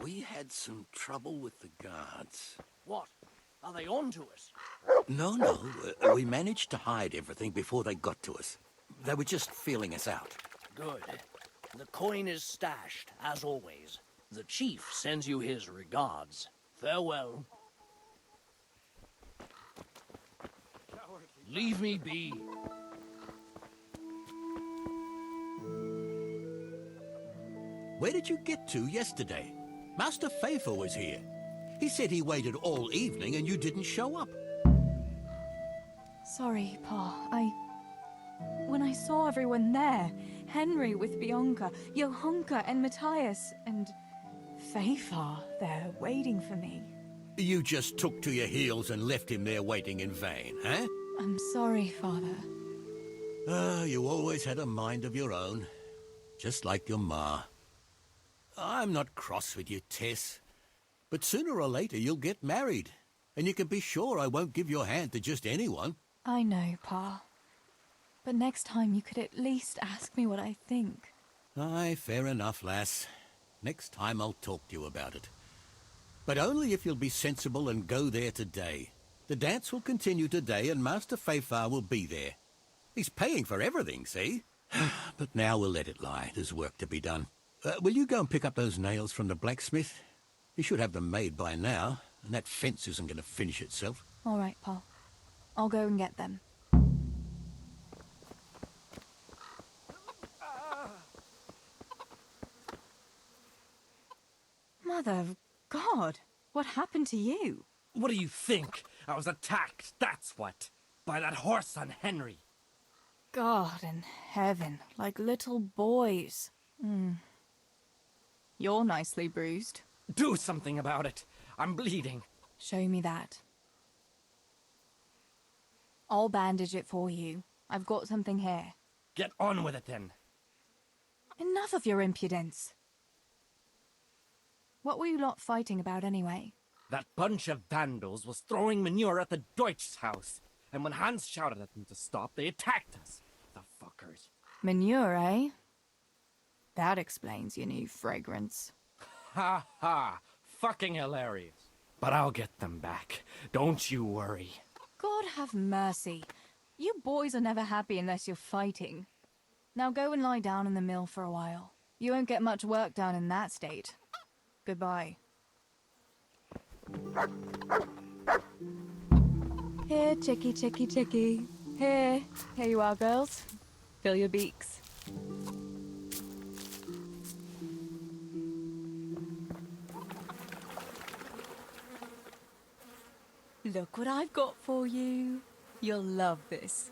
We had some trouble with the guards. What? Are they on to us? No. We managed to hide everything before they got to us. They were just feeling us out. Good. The coin is stashed, as always. The chief sends you his regards. Farewell. Leave me be. Where did you get to yesterday? Master Faithful was here. He said he waited all evening and you didn't show up. Sorry, Pa. When I saw everyone there, Henry with Bianca, Johanka and Matthias, and Faithful there waiting for me. You just took to your heels and left him there waiting in vain, huh? I'm sorry, Father. You always had a mind of your own. Just like your ma. I'm not cross with you, Tess. But sooner or later you'll get married. And you can be sure I won't give your hand to just anyone. I know, Pa. But next time you could at least ask me what I think. Aye, fair enough, lass. Next time I'll talk to you about it. But only if you'll be sensible and go there today. The dance will continue today and Master Fafar will be there. He's paying for everything, see? But now we'll let it lie. There's work to be done. Will you go and pick up those nails from the blacksmith? He should have them made by now, and that fence isn't going to finish itself. All right, Pa. I'll go and get them. Mother of God, what happened to you? What do you think? I was attacked, that's what. By that horse on Henry. God in heaven, like little boys. You're nicely bruised. Do something about it. I'm bleeding. Show me that. I'll bandage it for you. I've got something here. Get on with it then. Enough of your impudence. What were you lot fighting about anyway? That bunch of vandals was throwing manure at the Deutsch's house. And when Hans shouted at them to stop, they attacked us. The fuckers. Manure, eh? That explains your new fragrance. Ha ha. Fucking hilarious. But I'll get them back. Don't you worry. God have mercy. You boys are never happy unless you're fighting. Now go and lie down in the mill for a while. You won't get much work done in that state. Goodbye. Here, chickie, chickie, chickie. Here you are, girls. Fill your beaks. Look what I've got for you. You'll love this.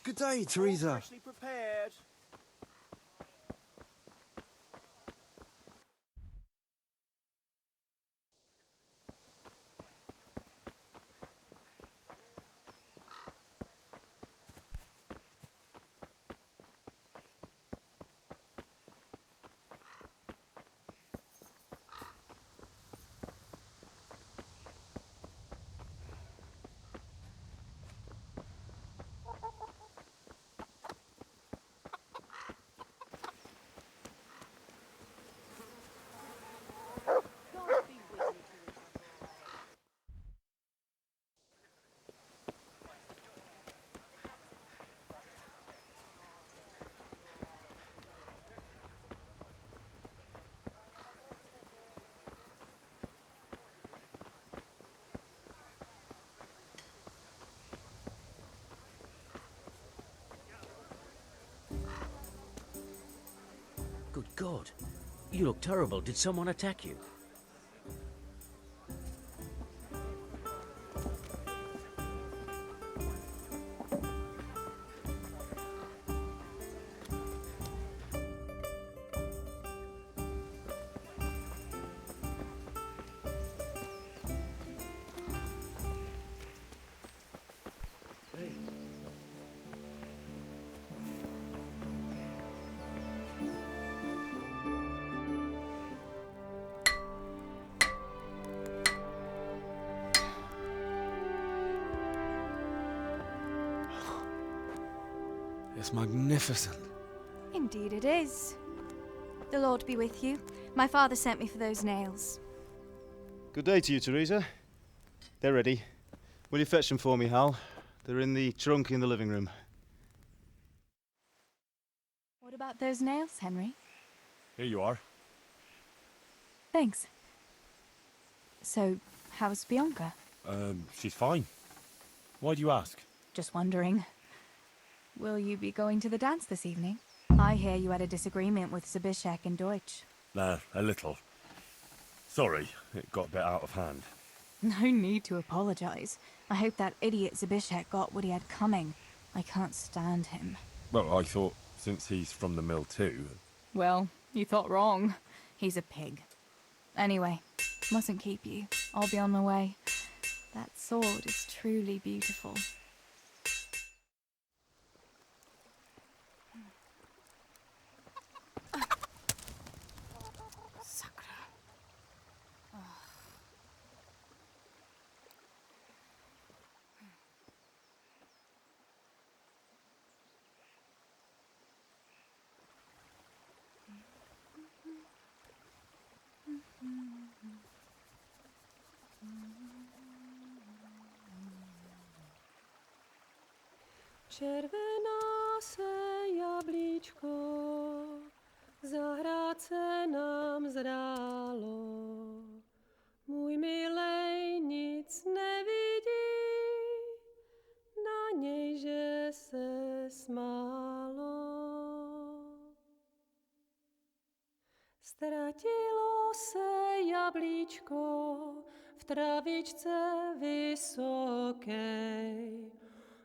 Good day, Teresa. Freshly prepared. Good God. You look terrible. Did someone attack you? It's magnificent. Indeed it is. The Lord be with you. My father sent me for those nails. Good day to you, Teresa. They're ready. Will you fetch them for me, Hal? They're in the trunk in the living room. What about those nails, Henry? Here you are. Thanks. So, how's Bianca? She's fine. Why do you ask? Just wondering. Will you be going to the dance this evening? I hear you had a disagreement with Zbyszek and Deutsch. A little. Sorry, it got a bit out of hand. No need to apologize. I hope that idiot Zbyszek got what he had coming. I can't stand him. Well, I thought, since he's from the mill too... Well, you thought wrong. He's a pig. Anyway, mustn't keep you. I'll be on my way. That sword is truly beautiful. Červená se jablíčko, zahrát se nám zdálo. Můj milej nic nevidí, na něj, že se smálo. Ztratilo se jablíčko v travičce vysokej.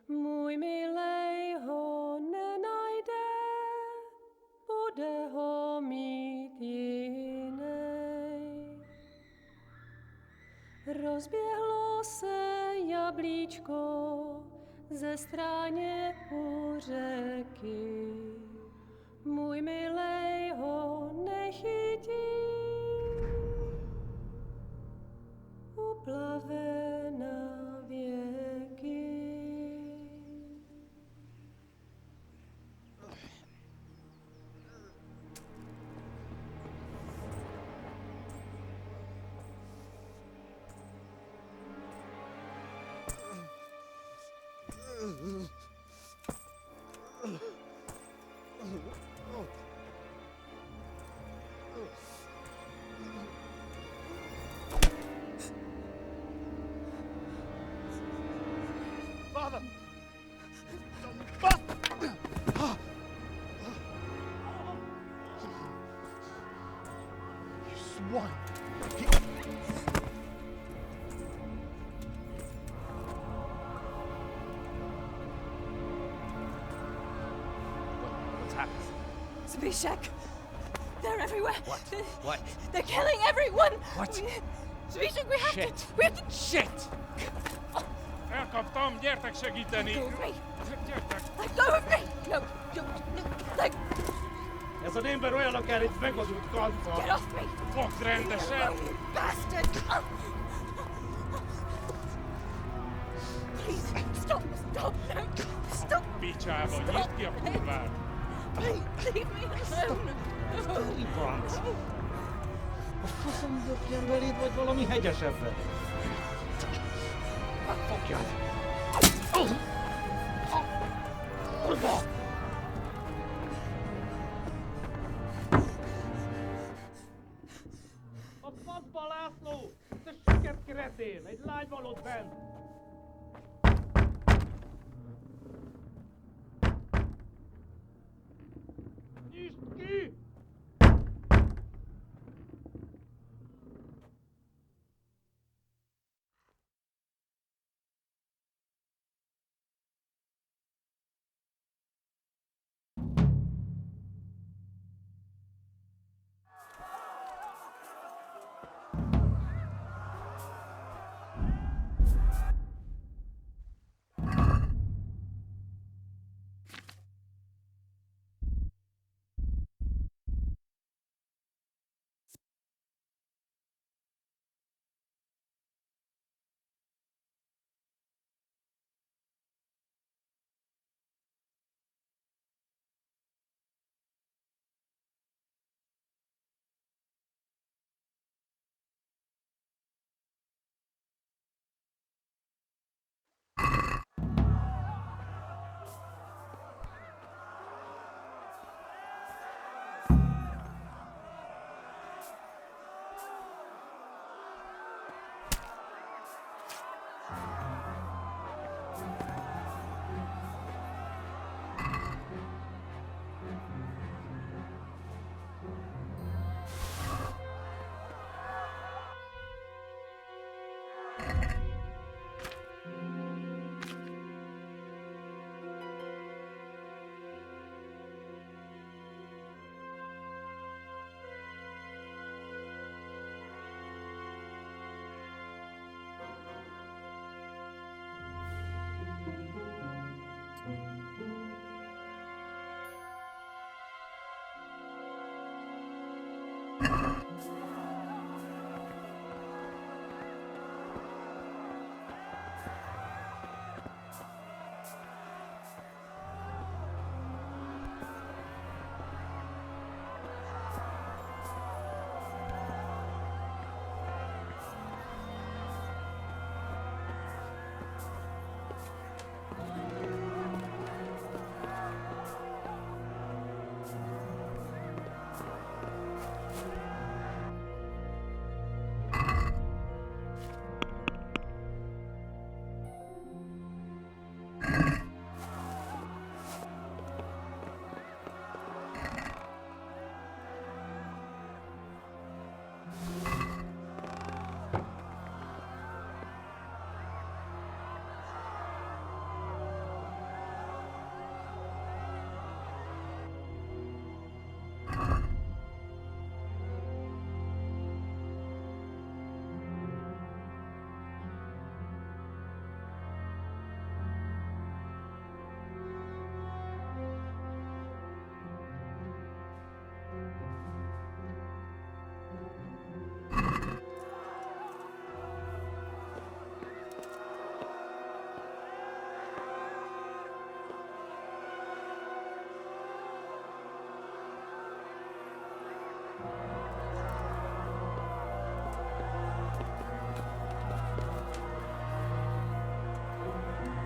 Můj milej ho nenajde, bude ho mít jinej. Rozběhlo se jablíčko ze stráně u řeky. Můj milej ho nechytí, uplave na věky. Father! You swine! What's happened? Zbyszek! They're everywhere! What? They're killing everyone! What? Zbyszek, we have Shit! to... We have to... Shit! Elkaptam, gyertek segíteni! Let go of me! Gyertek! Let go of me! No, no, let... Ez az ember olyan akár egy megadott kanca! Get off me! Fogd rendesen! You bastard! Please, stop, no, stop! Picsába, nyisd ki a kurvát! Leave me alone! Franc! A faszom dökjen beléd, vagy valami hegyesebbre? Fogjad! Kurva! A faszba, László! Te siket kretén! Egy lány van ott bent! Nyisd ki!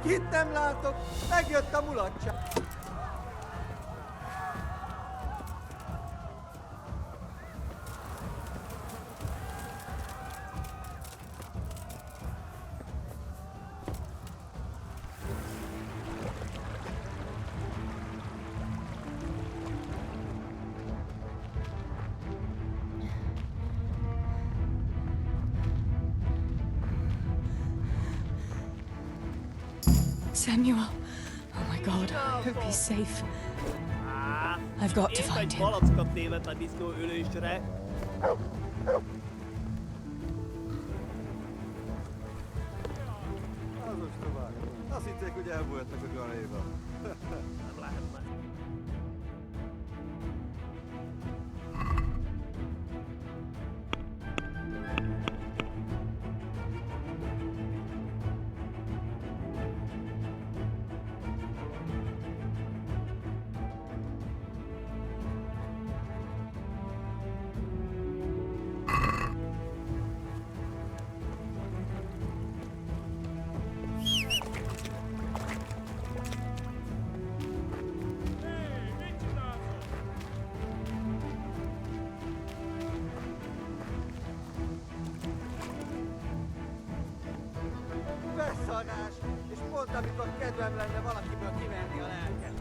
Kit nem látok, megjött a mulatság. Samuel. Oh my god, I hope he's safe. I've got to find him. Malackat tévedt a disznó ülésre. Az ostobák. Azt hitték, hogy elbújhatnak a garéba. Nem lehet már. Beszarás! És pont amikor kedvem lenne valakiből kiverni a lelket.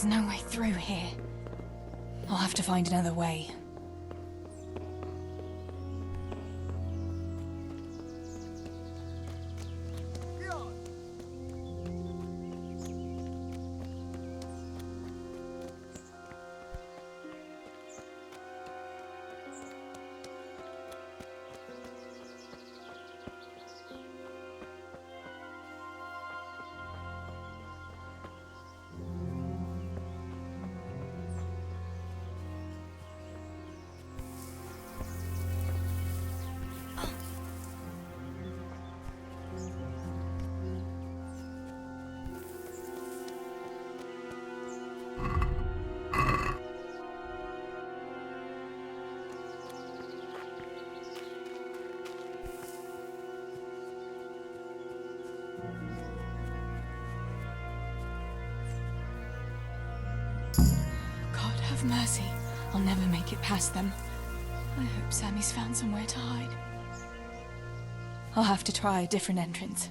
There's no way through here. I'll have to find another way. God have mercy. I'll never make it past them. I hope Sammy's found somewhere to hide. I'll have to try a different entrance.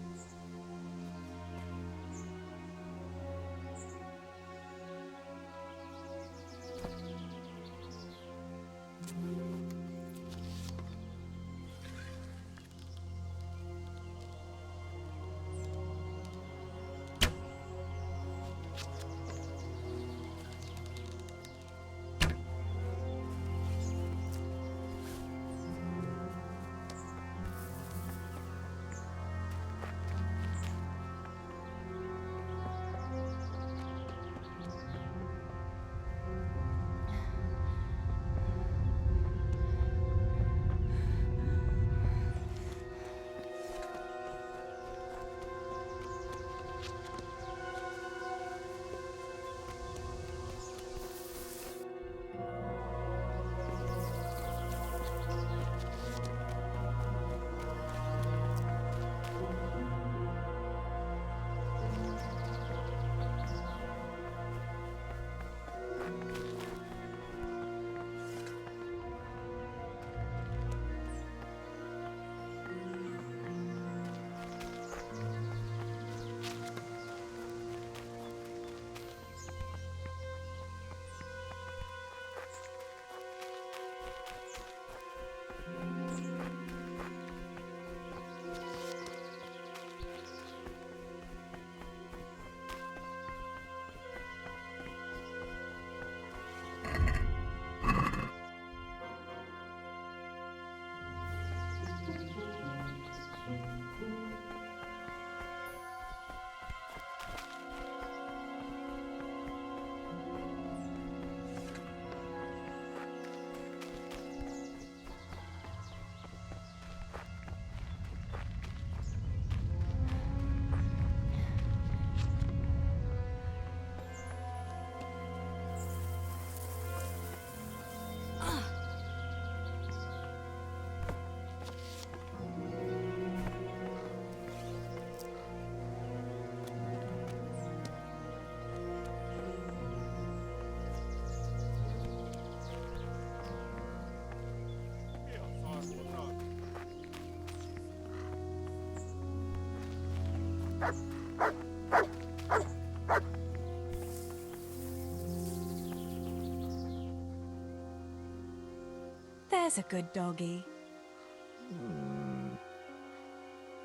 There's a good doggy.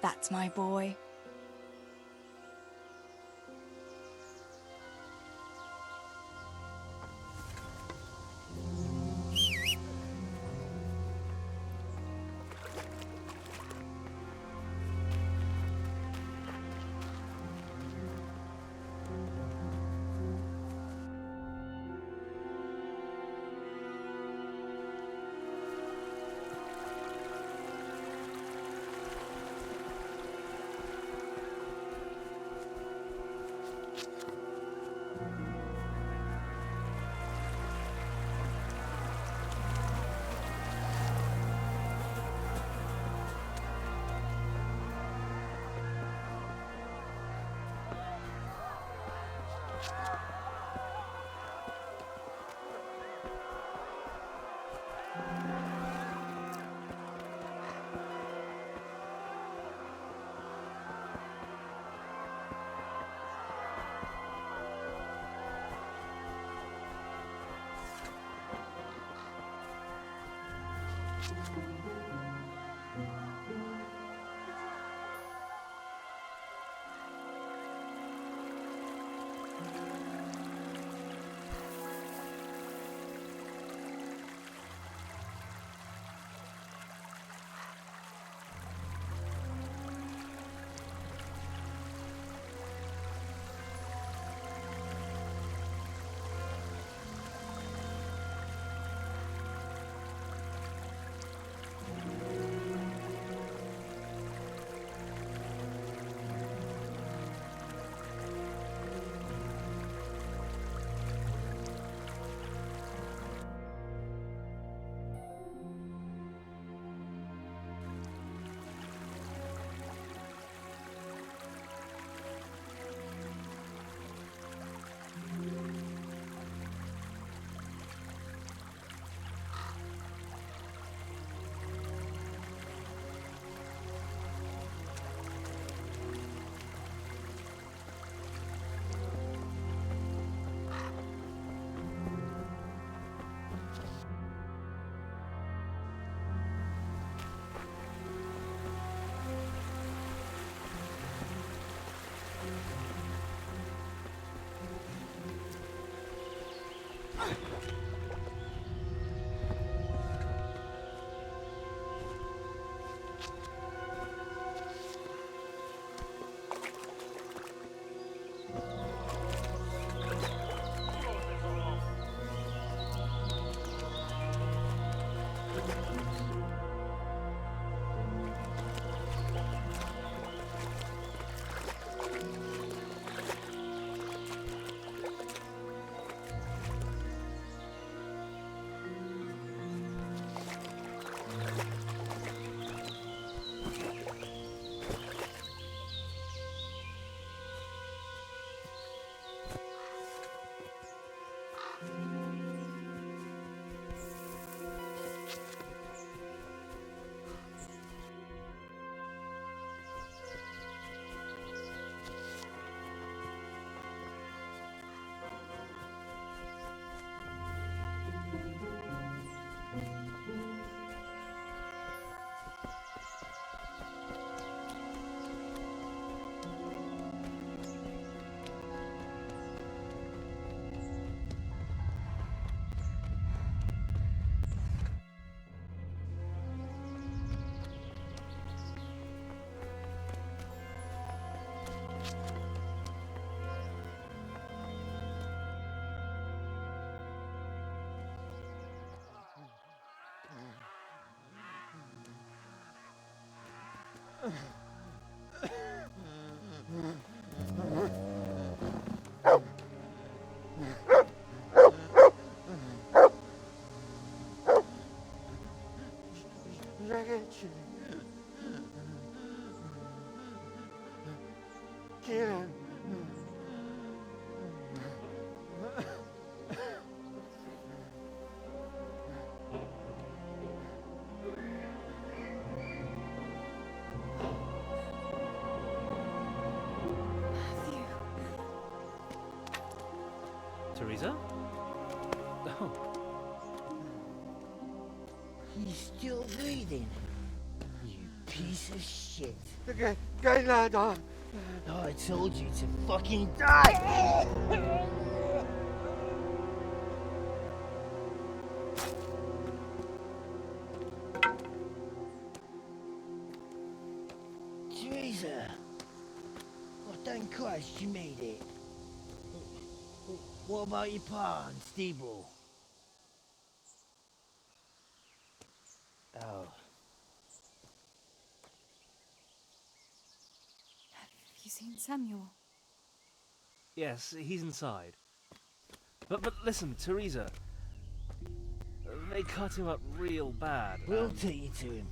That's my boy. Ragazzi, Kieran. Teresa? Oh, He's still breathing. You piece of shit. Okay, go lad on. Oh, I told you to fucking die. Teresa. Oh, thank Christ you made it. What about your pa and Steve-bro? Oh. Have you seen Samuel? yes, he's inside. But listen, Teresa. They cut him up real bad. We'll and- take you to him.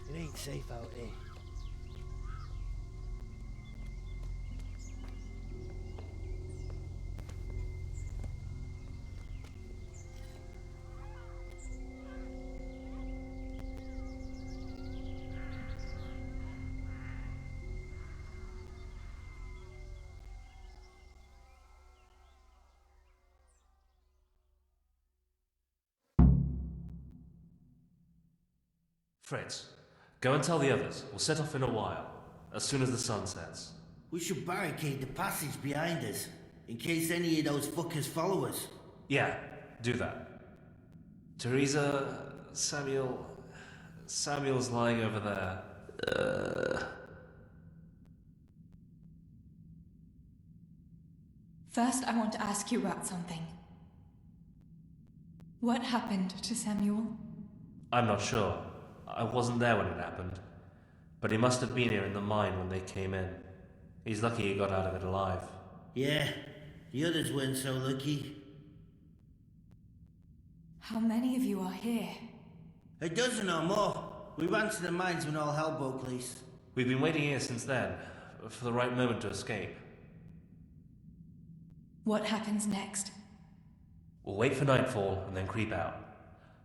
It ain't safe out there. Fritz, go and tell the others. We'll set off in a while, as soon as the sun sets. We should barricade the passage behind us, in case any of those fuckers follow us. Yeah, do that. Teresa, Samuel's lying over there. First, I want to ask you about something. What happened to Samuel? I'm not sure. I wasn't there when it happened. But he must have been here in the mine when they came in. He's lucky he got out of it alive. Yeah, the others weren't so lucky. How many of you are here? A dozen or more. We ran to the mines when all hell broke loose. We've been waiting here since then, for the right moment to escape. What happens next? We'll wait for nightfall and then creep out.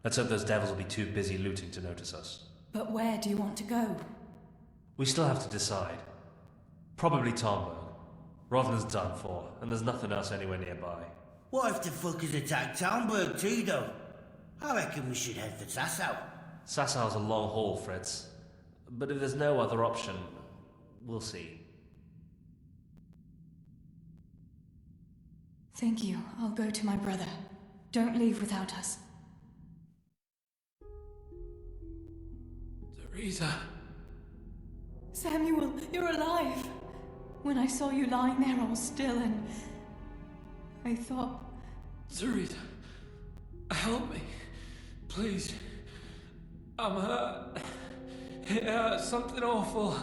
Let's hope those devils will be too busy looting to notice us. But where do you want to go? We still have to decide. Probably Tomberg. Rovna's done for, and there's nothing else anywhere nearby. What if the fuckers attack Townburg too, though? I reckon we should head for Sasau. Sassau's a long haul, Fritz. But if there's no other option, we'll see. Thank you. I'll go to my brother. Don't leave without us. Teresa. Samuel, you're alive! When I saw you lying there all still and... I thought... Teresa. Help me. Please. I'm hurt. It hurts something awful.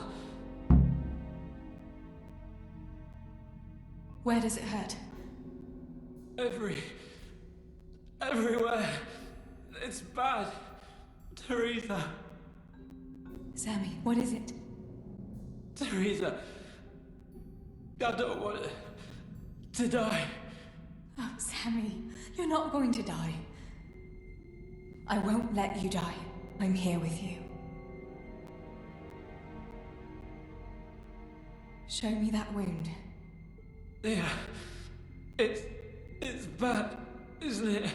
Where does it hurt? Everywhere. It's bad. Teresa. Sammy, what is it? Teresa. I don't want to die. Oh, Sammy, you're not going to die. I won't let you die. I'm here with you. Show me that wound. Yeah. It's bad, isn't it?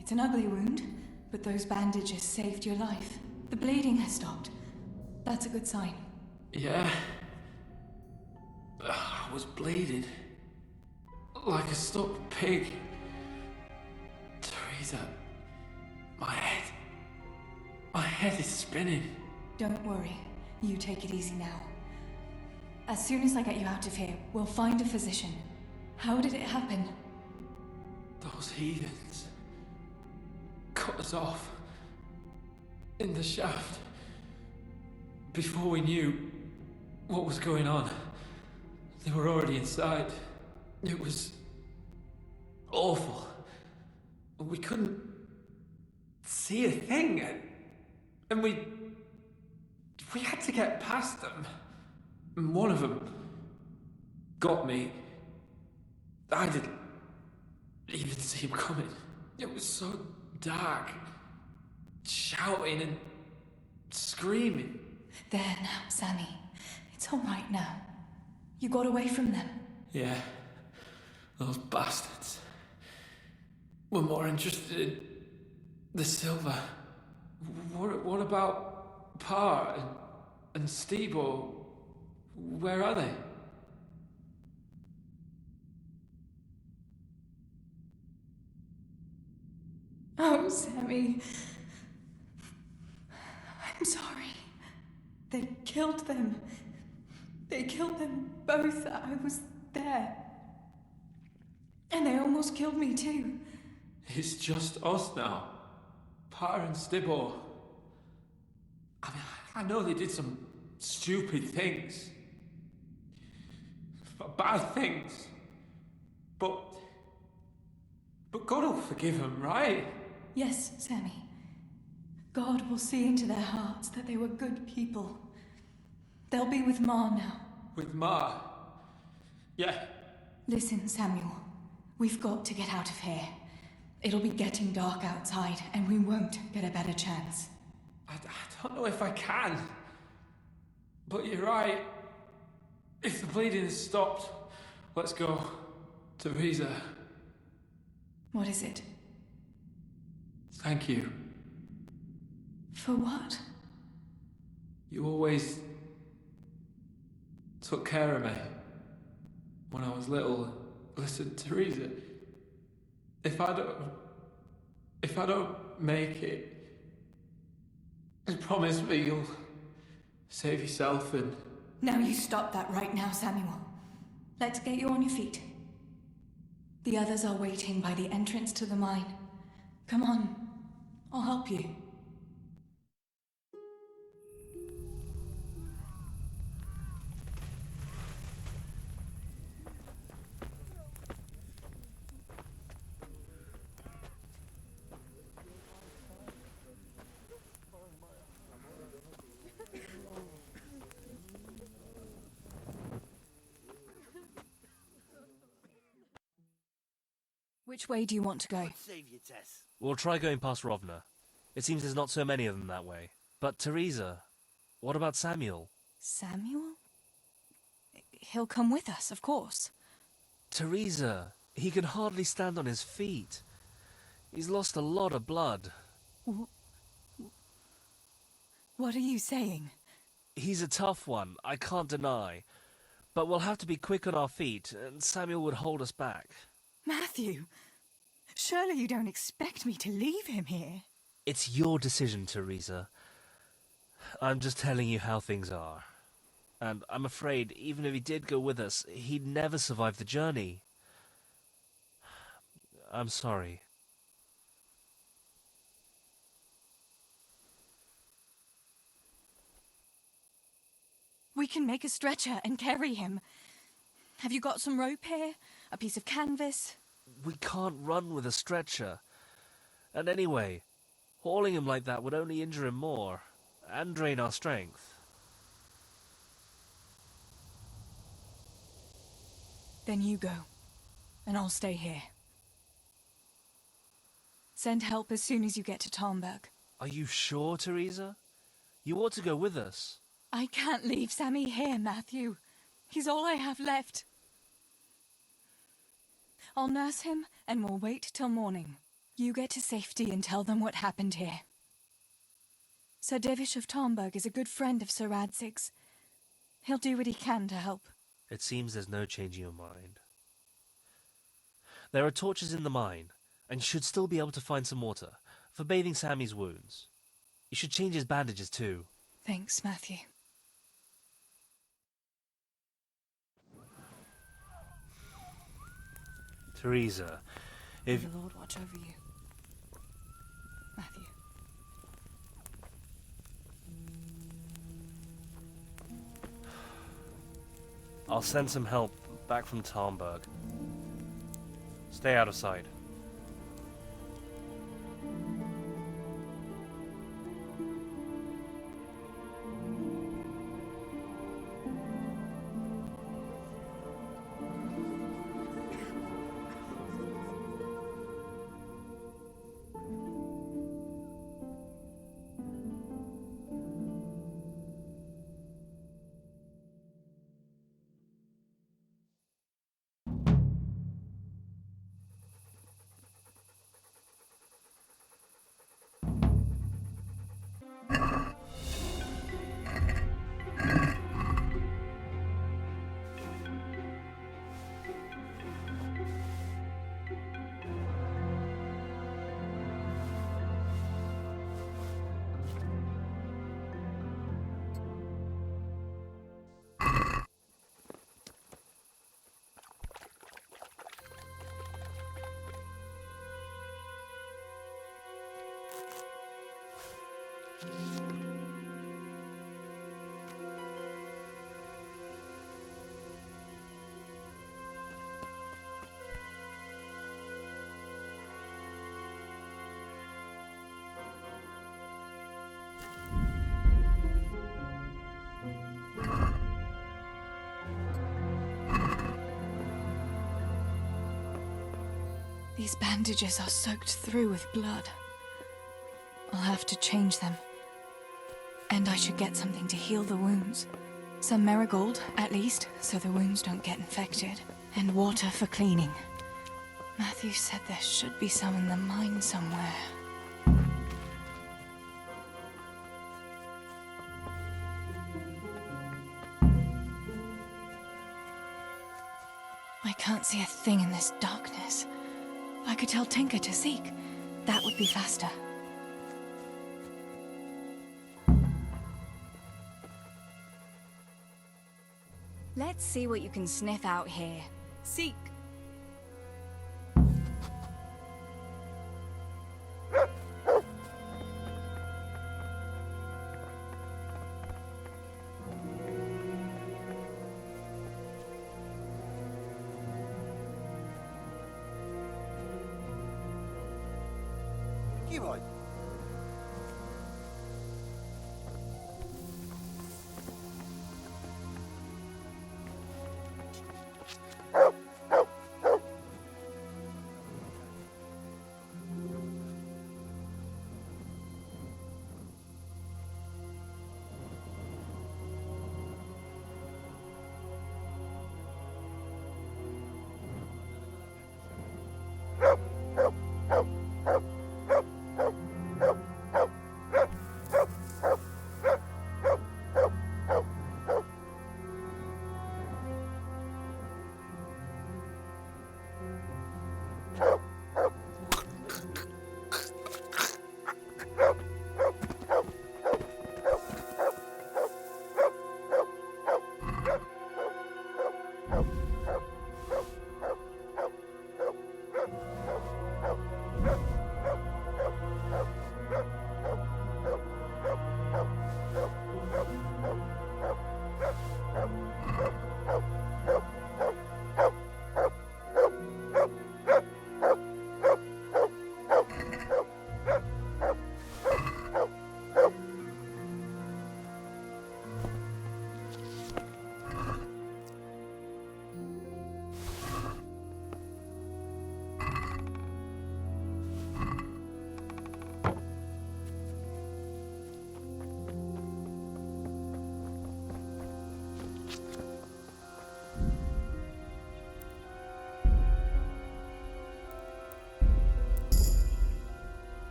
It's an ugly wound, but those bandages saved your life. The bleeding has stopped. That's a good sign. Yeah. I was bleeding. Like a stuck pig. Teresa. My head is spinning. Don't worry. You take it easy now. As soon as I get you out of here, we'll find a physician. How did it happen? Those heathens cut us off in the shaft before we knew what was going on. They were already inside. It was awful. We couldn't see a thing, and we had to get past them. And one of them got me. I didn't even see him coming. It was so dark, shouting and screaming. There now, Sammy. It's all right now. You got away from them. Yeah, those bastards were more interested in the silver. What about Pa and Stebo? Where are they? Oh, Sammy. I'm sorry. They killed them. They killed them both. I was there. And they almost killed me too. It's just us now. Pa and Stibbo. I mean, I know they did some stupid things. Bad things. But God will forgive them, right? Yes, Sammy. God will see into their hearts that they were good people. They'll be with Ma now. With Ma? Yeah. Listen, Samuel. We've got to get out of here. It'll be getting dark outside, and we won't get a better chance. I don't know if I can. But you're right. If the bleeding has stopped, let's go. Teresa, What is it? thank you. For what? You always took care of me when I was little. Listen, Teresa, if I don't make it, just promise me you'll save yourself and... Now you stop that right now, Samuel. Let's get you on your feet. The others are waiting by the entrance to the mine. Come on, I'll help you. Which way do you want to go? Save you, Tess. We'll try going past Rovna. It seems there's not so many of them that way. But Teresa, what about Samuel? Samuel? He'll come with us, of course. Teresa, he can hardly stand on his feet. He's lost a lot of blood. What are you saying? He's a tough one, I can't deny. But we'll have to be quick on our feet, and Samuel would hold us back. Matthew, surely you don't expect me to leave him here? It's your decision, Teresa. I'm just telling you how things are. And I'm afraid, even if he did go with us, he'd never survive the journey. I'm sorry. We can make a stretcher and carry him. Have you got some rope here? A piece of canvas? We can't run with a stretcher. And anyway, hauling him like that would only injure him more, and drain our strength. Then you go, and I'll stay here. Send help as soon as you get to Talmberg. Are you sure, Teresa? You ought to go with us. I can't leave Sammy here, Matthew. He's all I have left. I'll nurse him, and we'll wait till morning. You get to safety and tell them what happened here. Sir Divish of Talmberg is a good friend of Sir Radzig's. He'll do what he can to help. It seems there's no changing your mind. There are torches in the mine, and you should still be able to find some water for bathing Sammy's wounds. You should change his bandages too. Thanks, Matthew. Teresa, if... May the Lord watch over you. Matthew. I'll send some help back from Talmberg. Stay out of sight. These bandages are soaked through with blood. I'll have to change them. And I should get something to heal the wounds. Some marigold, at least, so the wounds don't get infected. And water for cleaning. Matthew said there should be some in the mine somewhere. I can't see a thing in this darkness. I could tell Tinker to seek. That would be faster. Let's see what you can sniff out here. Seek. Come on.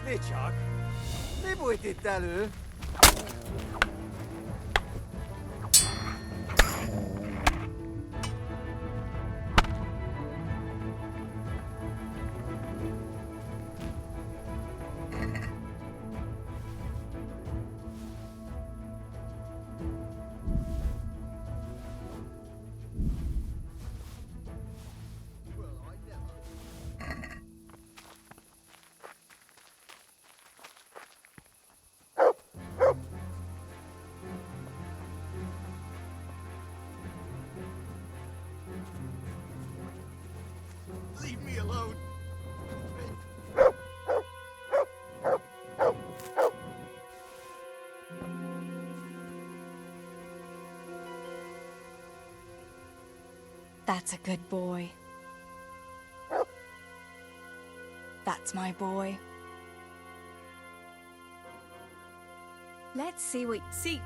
Ne csak? Mi bújt itt elő? Leave me alone. That's a good boy. That's my boy. Let's see what... Seek.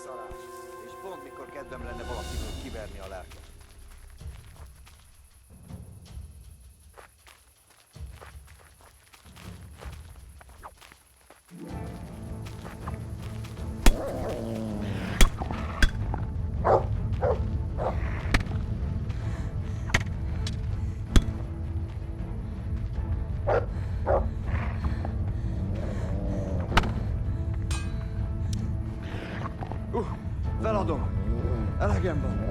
szarás. És pont mikor kedvem lenne valakiből kiverni a lelket. Feladom. Elegem van.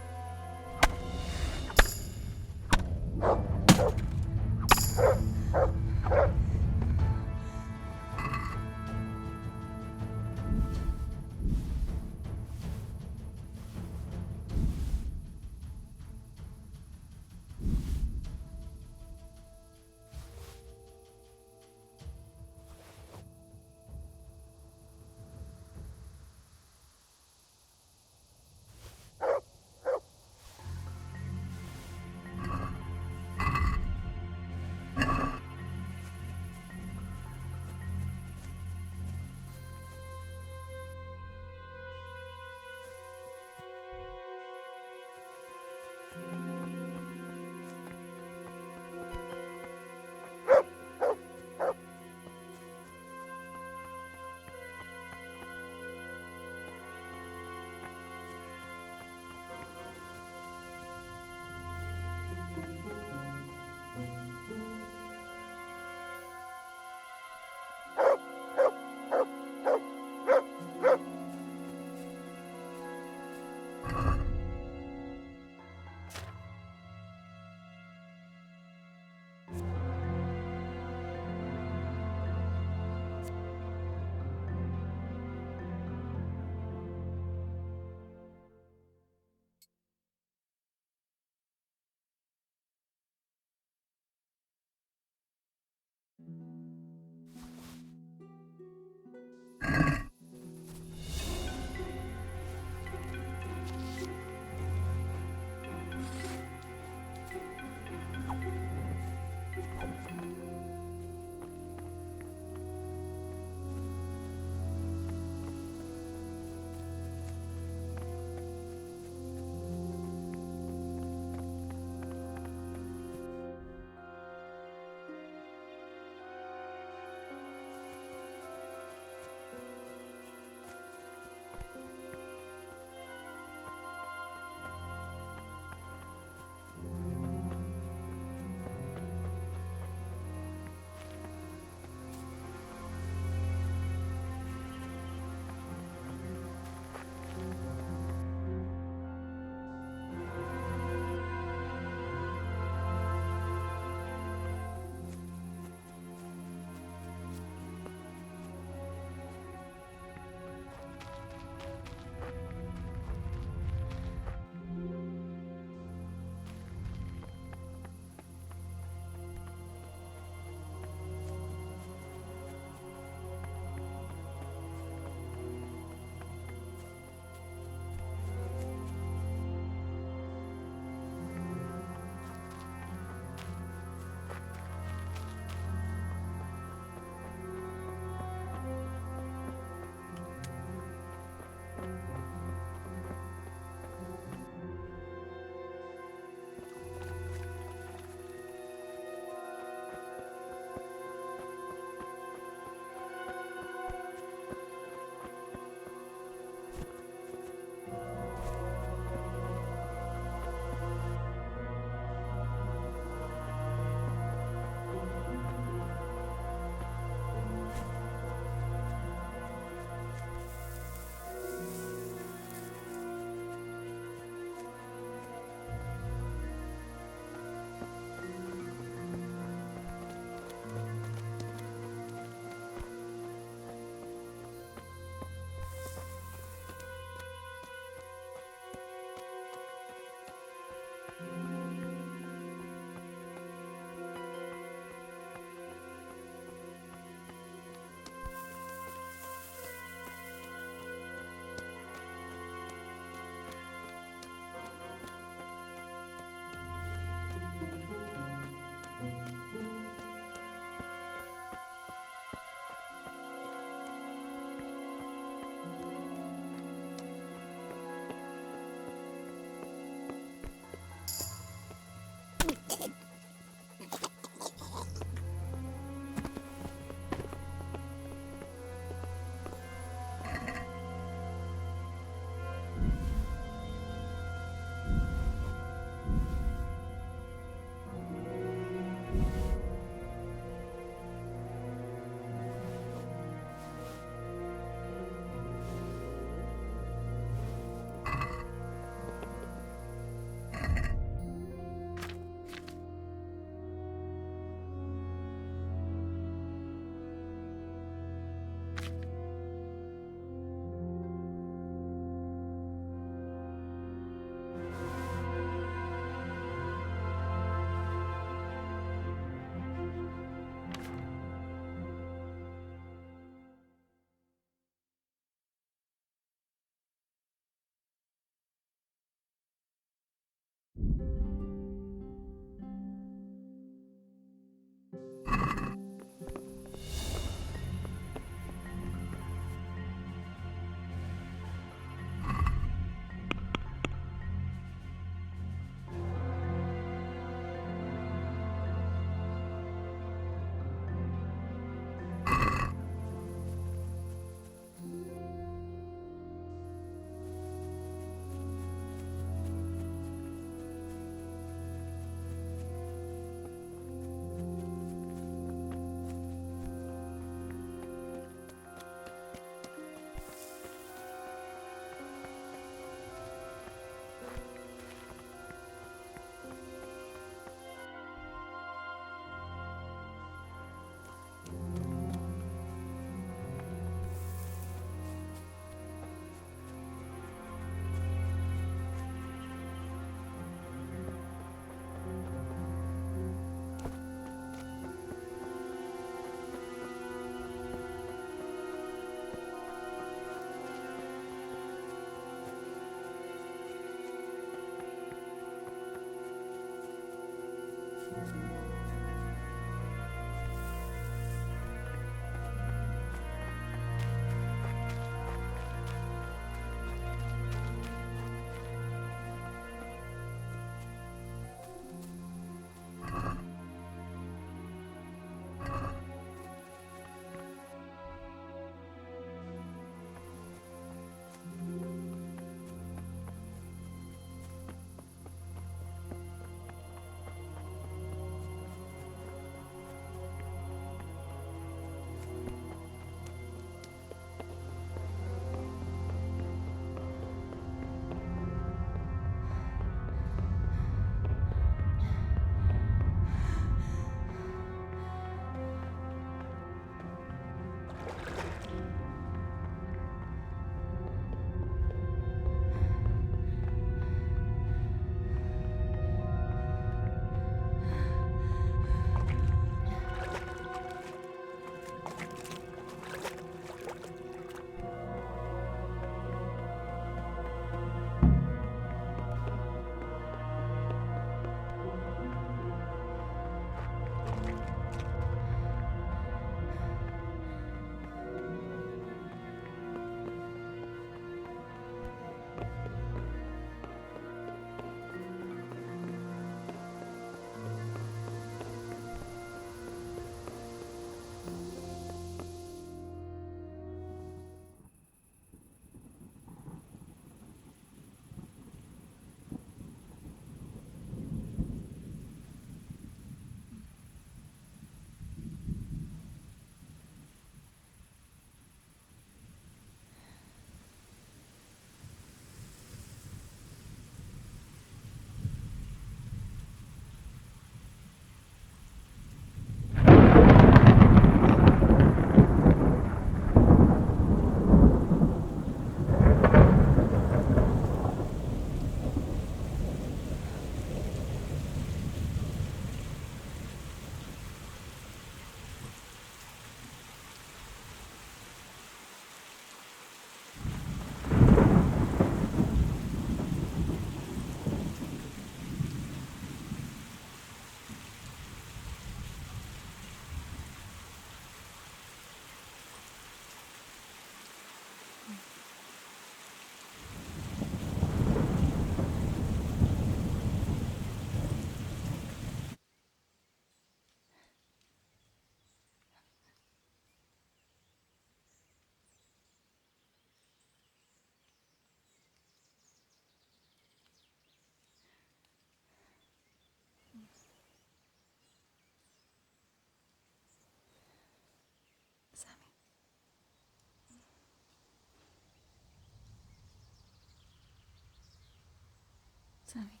Sammy.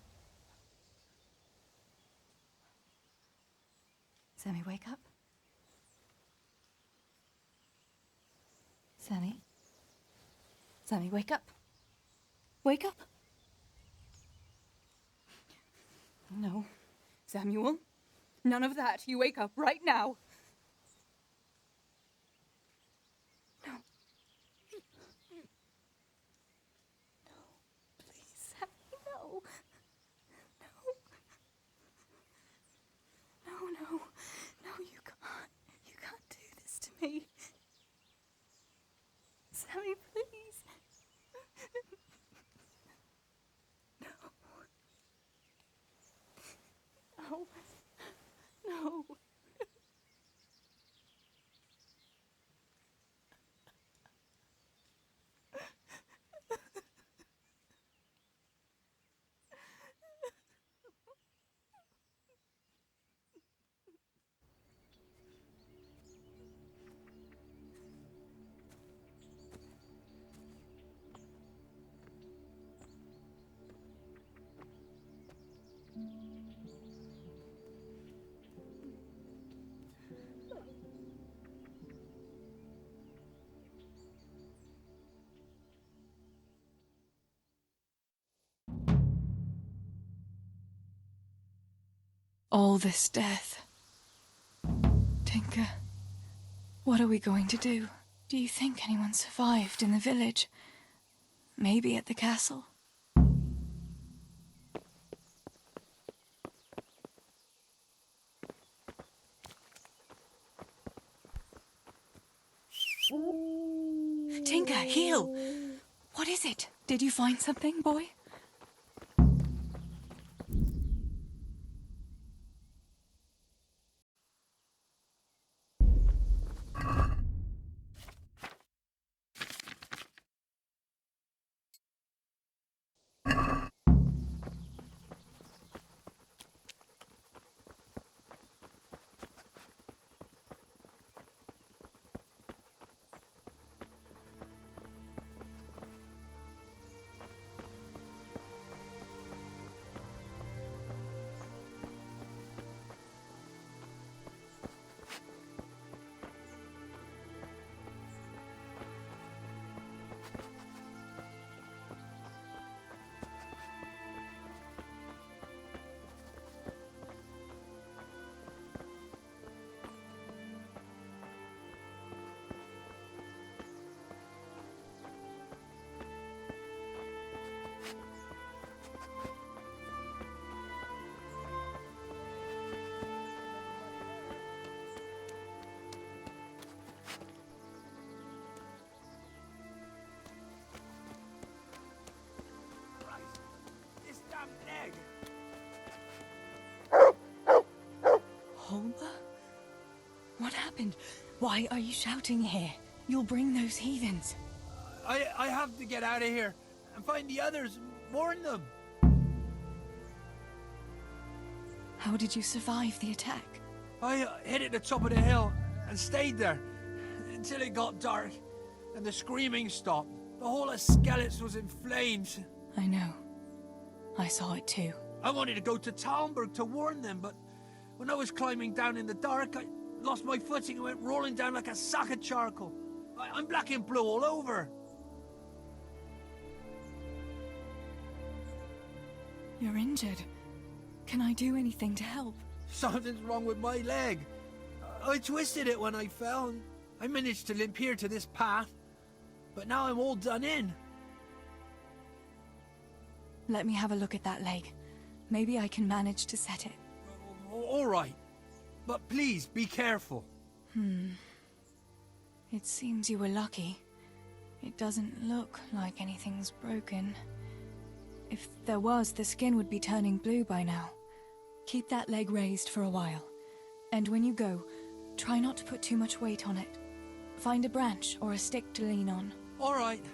Sammy, wake up. Sammy. Sammy, wake up. Wake up. No. Samuel. None of that. You wake up right now. No. No. Please, Sammy, no. No. No. No, you can't. You can't do this to me. Sammy, please. No. No. No. All this death. Tinker, what are we going to do? Do you think anyone survived in the village? Maybe at the castle? Tinker, heal! What is it? Did you find something, boy? Holber? What happened? Why are you shouting here? You'll bring those heathens. I have to get out of here and find the others. Warn them. How did you survive the attack? I hid at the top of the hill and stayed there until it got dark and the screaming stopped. The whole of Skeleton was in flames. I know. I saw it too. I wanted to go to Talmberg to warn them, but when I was climbing down in the dark, I lost my footing and went rolling down like a sack of charcoal. I'm black and blue all over. You're injured. Can I do anything to help? Something's wrong with my leg. I twisted it when I fell, and I managed to limp here to this path. But now I'm all done in. Let me have a look at that leg. Maybe I can manage to set it. All right. But please, be careful. It seems you were lucky. It doesn't look like anything's broken. If there was, the skin would be turning blue by now. Keep that leg raised for a while. And when you go, try not to put too much weight on it. Find a branch or a stick to lean on. All right.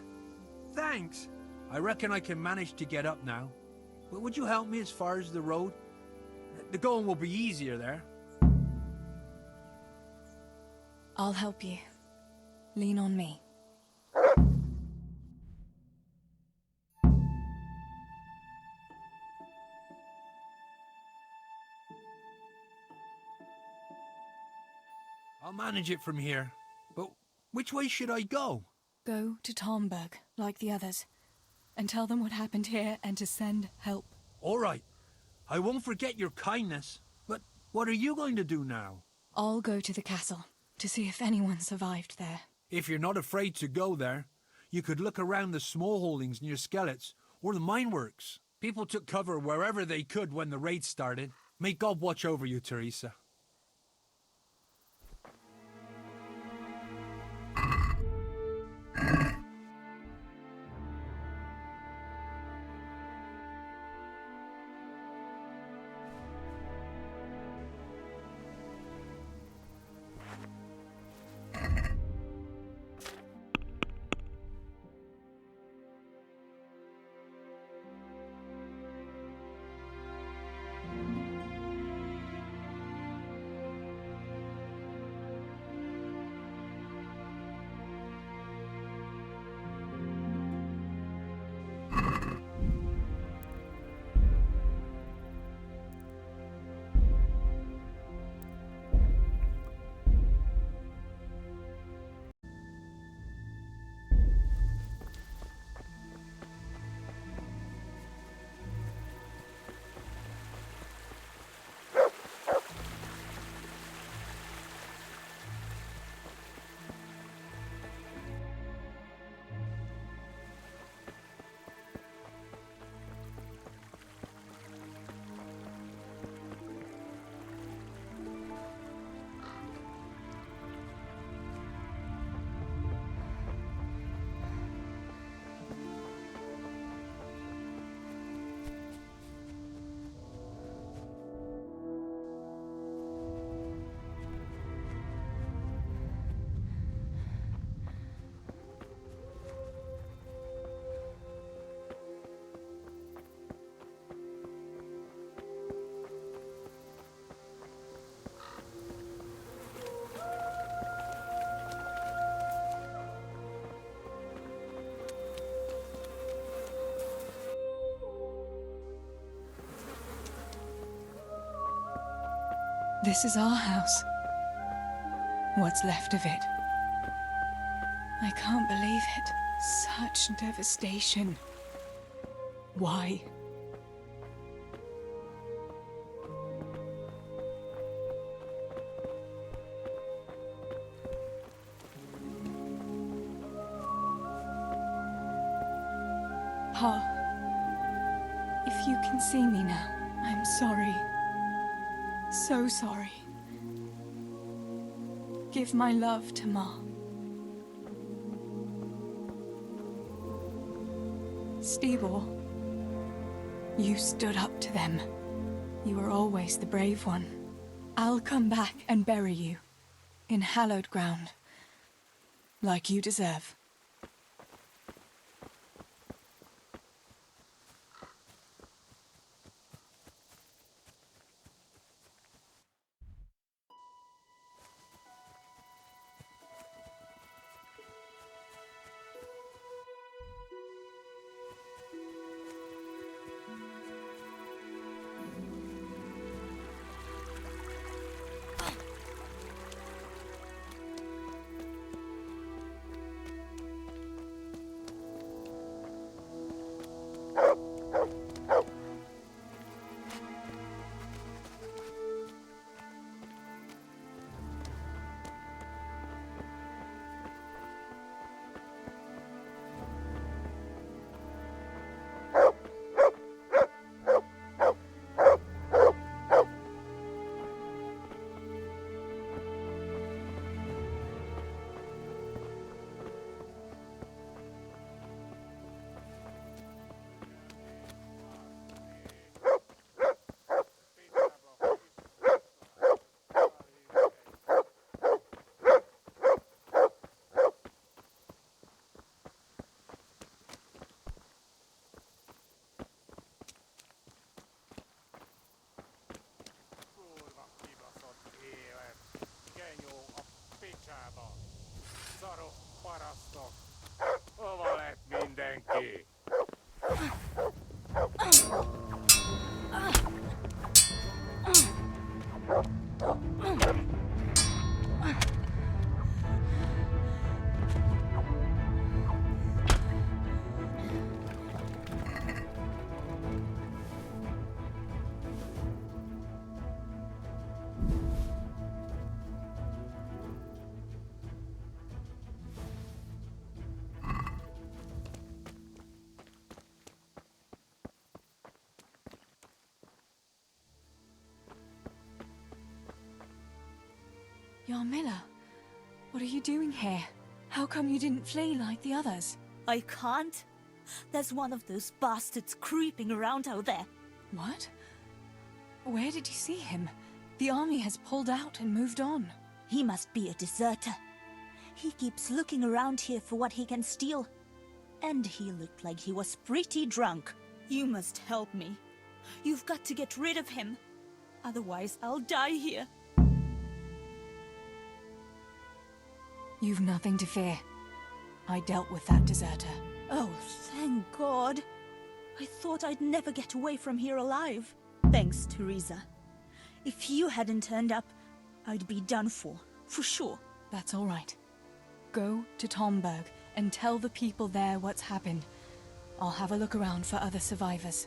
Thanks. I reckon I can manage to get up now. But would you help me as far as the road? The going will be easier there. I'll help you. Lean on me. I'll manage it from here. But which way should I go? Go to Tomberg, like the others, and tell them what happened here and to send help. All right. I won't forget your kindness. But what are you going to do now? I'll go to the castle to see if anyone survived there. If you're not afraid to go there, you could look around the small holdings near Skelets or the mine works. People took cover wherever they could when the raid started. May God watch over you, Teresa. This is our house. What's left of it. I can't believe it. Such devastation. Why? Pa, if you can see me now, I'm sorry. So sorry. Give my love to Ma. Stibor, you stood up to them. You were always the brave one. I'll come back and bury you in hallowed ground, like you deserve. Yarmila, what are you doing here? How come you didn't flee like the others? I can't. There's one of those bastards creeping around out there. What? Where did you see him? The army has pulled out and moved on. He must be a deserter. He keeps looking around here for what he can steal. And he looked like he was pretty drunk. You must help me. You've got to get rid of him. Otherwise, I'll die here. You've nothing to fear. I dealt with that deserter. Oh, thank God. I thought I'd never get away from here alive. Thanks, Teresa. If you hadn't turned up, I'd be done for sure. That's all right. Go to Tomberg and tell the people there what's happened. I'll have a look around for other survivors.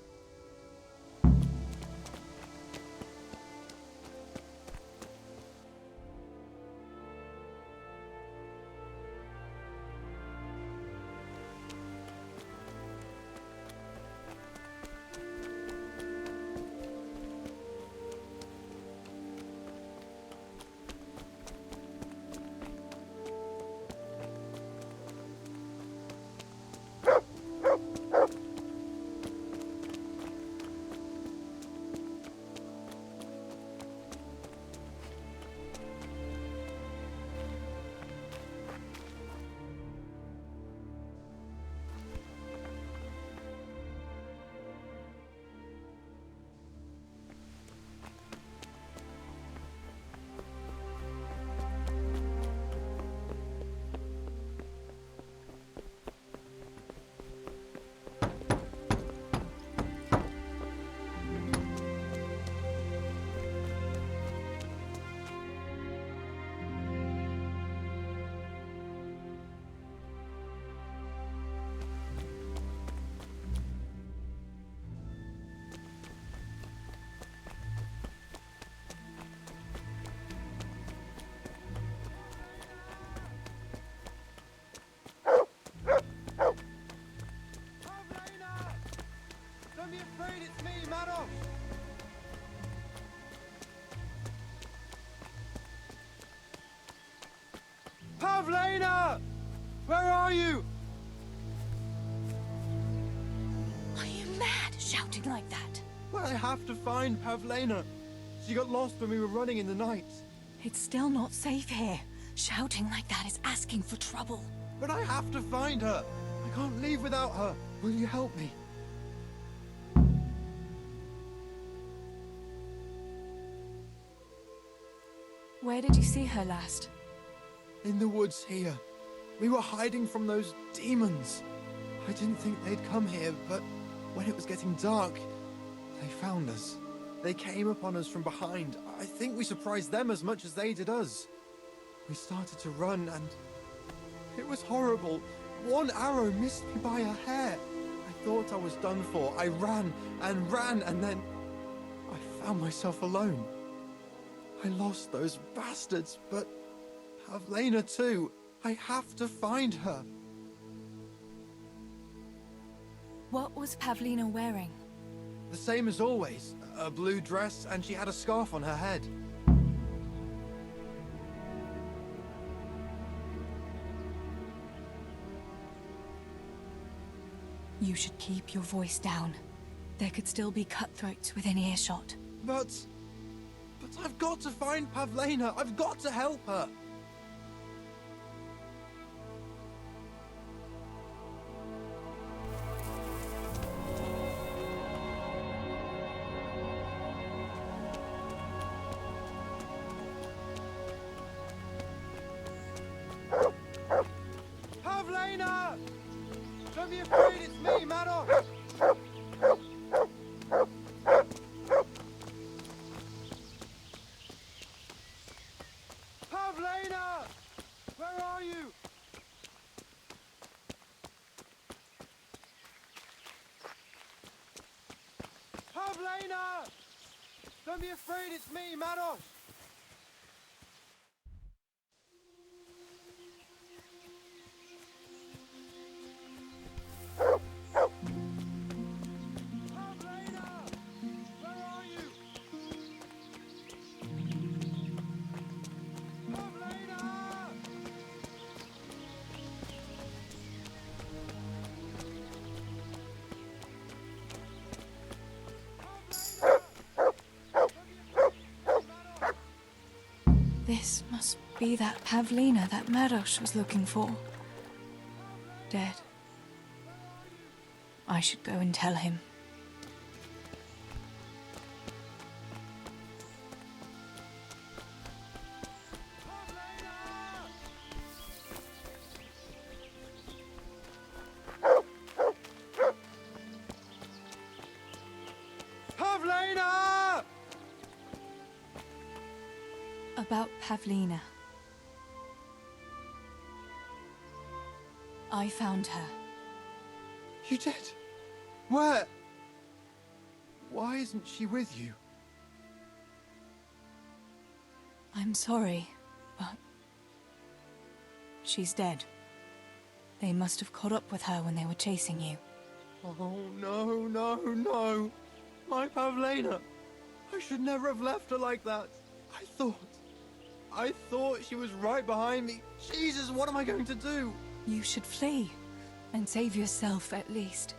Don't be afraid, it's me, Maros! Pavlena! Where are you? Are you mad, shouting like that? Well, I have to find Pavlena. She got lost when we were running in the night. It's still not safe here. Shouting like that is asking for trouble. But I have to find her. I can't leave without her. Will you help me? Where did you see her last? In the woods here. We were hiding from those demons. I didn't think they'd come here, but when it was getting dark, they found us. They came upon us from behind. I think we surprised them as much as they did us. We started to run and it was horrible. One arrow missed me by a hair. I thought I was done for. I ran and then I found myself alone. I lost those bastards, but Pavlena too. I have to find her. What was Pavlena wearing? The same as always. A blue dress, and she had a scarf on her head. You should keep your voice down. There could still be cutthroats within earshot. But I've got to find Pavlena. I've got to help her. Pavlena! Don't be afraid, it's me, Maros! Pavlena! Where are you? Pavlena! Don't be afraid, it's me, Maros! Pavlena! must be that Pavlina that Maros was looking for. Dead. I should go and tell him. Pavlina! About Pavlina. I found her. You did? Where? Why isn't she with you? I'm sorry, but she's dead. They must have caught up with her when they were chasing you. Oh, no, no, no. My Pavlina. I should never have left her like that. I thought she was right behind me. Jesus, what am I going to do? You should flee and save yourself at least.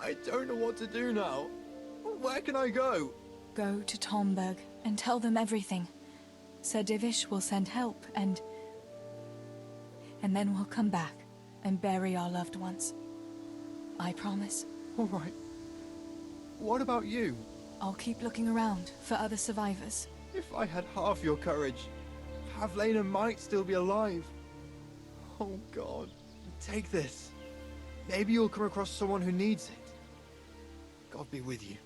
I don't know what to do now. Where can I go? Go to Tomberg and tell them everything. Sir Divish will send help and then we'll come back and bury our loved ones. I promise. All right. What about you? I'll keep looking around for other survivors. If I had half your courage, Pavlina might still be alive. Oh, God. Take this. Maybe you'll come across someone who needs it. God be with you.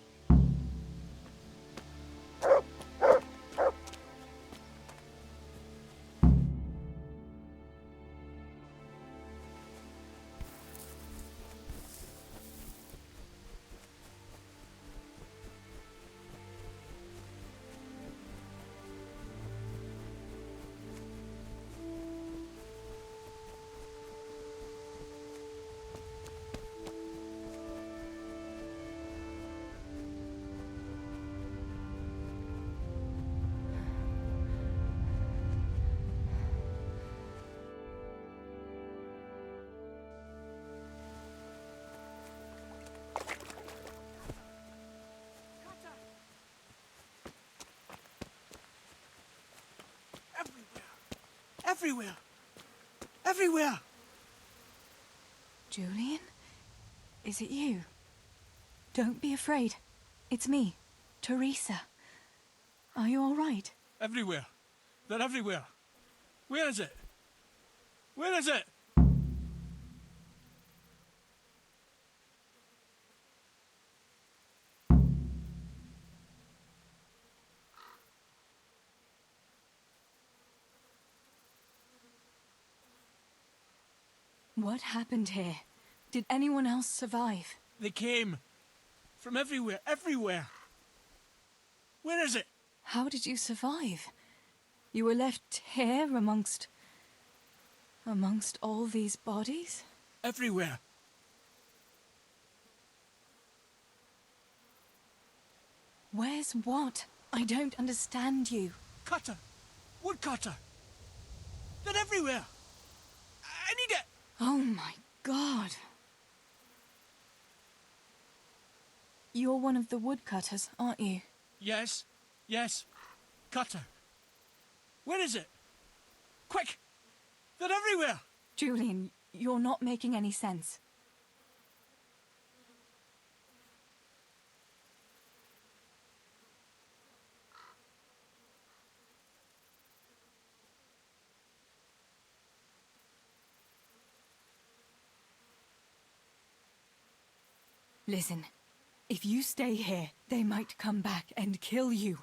Everywhere! Everywhere! Julian? Is it you? Don't be afraid. It's me, Teresa. Are you all right? Everywhere. They're everywhere. Where is it? Where is it? What happened here? Did anyone else survive? They came. From everywhere. Everywhere. Where is it? How did you survive? You were left here amongst all these bodies? Everywhere. Where's what? I don't understand you. Cutter. Woodcutter. They're everywhere. I need it. Oh my God. You're one of the woodcutters, aren't you? Yes. Yes. Cutter. Where is it? Quick! They're everywhere! Julian, you're not making any sense. Listen, if you stay here, they might come back and kill you.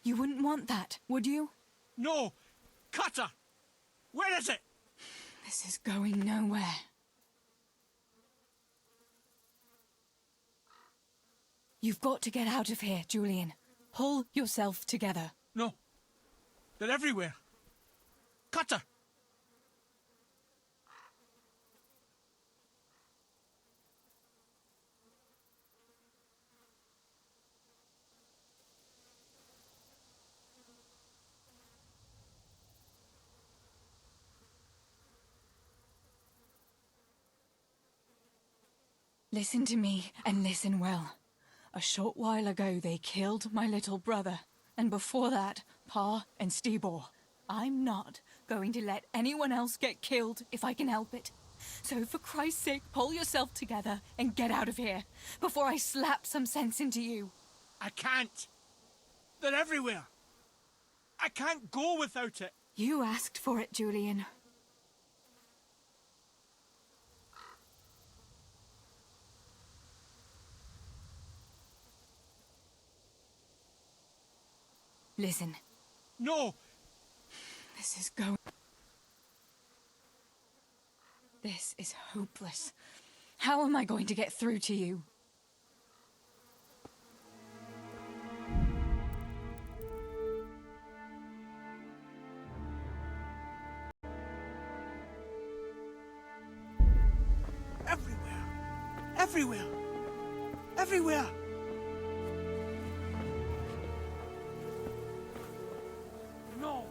You wouldn't want that, would you? No! Cutter! Where is it? This is going nowhere. You've got to get out of here, Julian. Pull yourself together. No. They're everywhere. Cutter! Listen to me, and listen well. A short while ago they killed my little brother, and before that, Pa and Stibor. I'm not going to let anyone else get killed if I can help it. So for Christ's sake, pull yourself together and get out of here before I slap some sense into you. I can't. They're everywhere. I can't go without it. You asked for it, Julian. Listen. No. This is going... This is hopeless. How am I going to get through to you? Everywhere. Everywhere. Everywhere. No.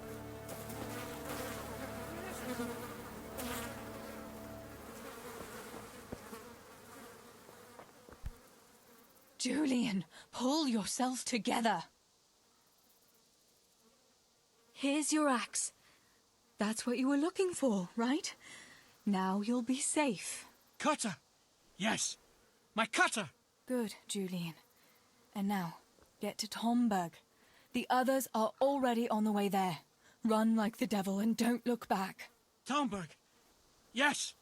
Julian, pull yourself together. Here's your axe. That's what you were looking for, right? Now you'll be safe. Cutter. Yes. My cutter. Good, Julian. And now, get to Tomberg. The others are already on the way there. Run like the devil and don't look back. Tomberg. Yes.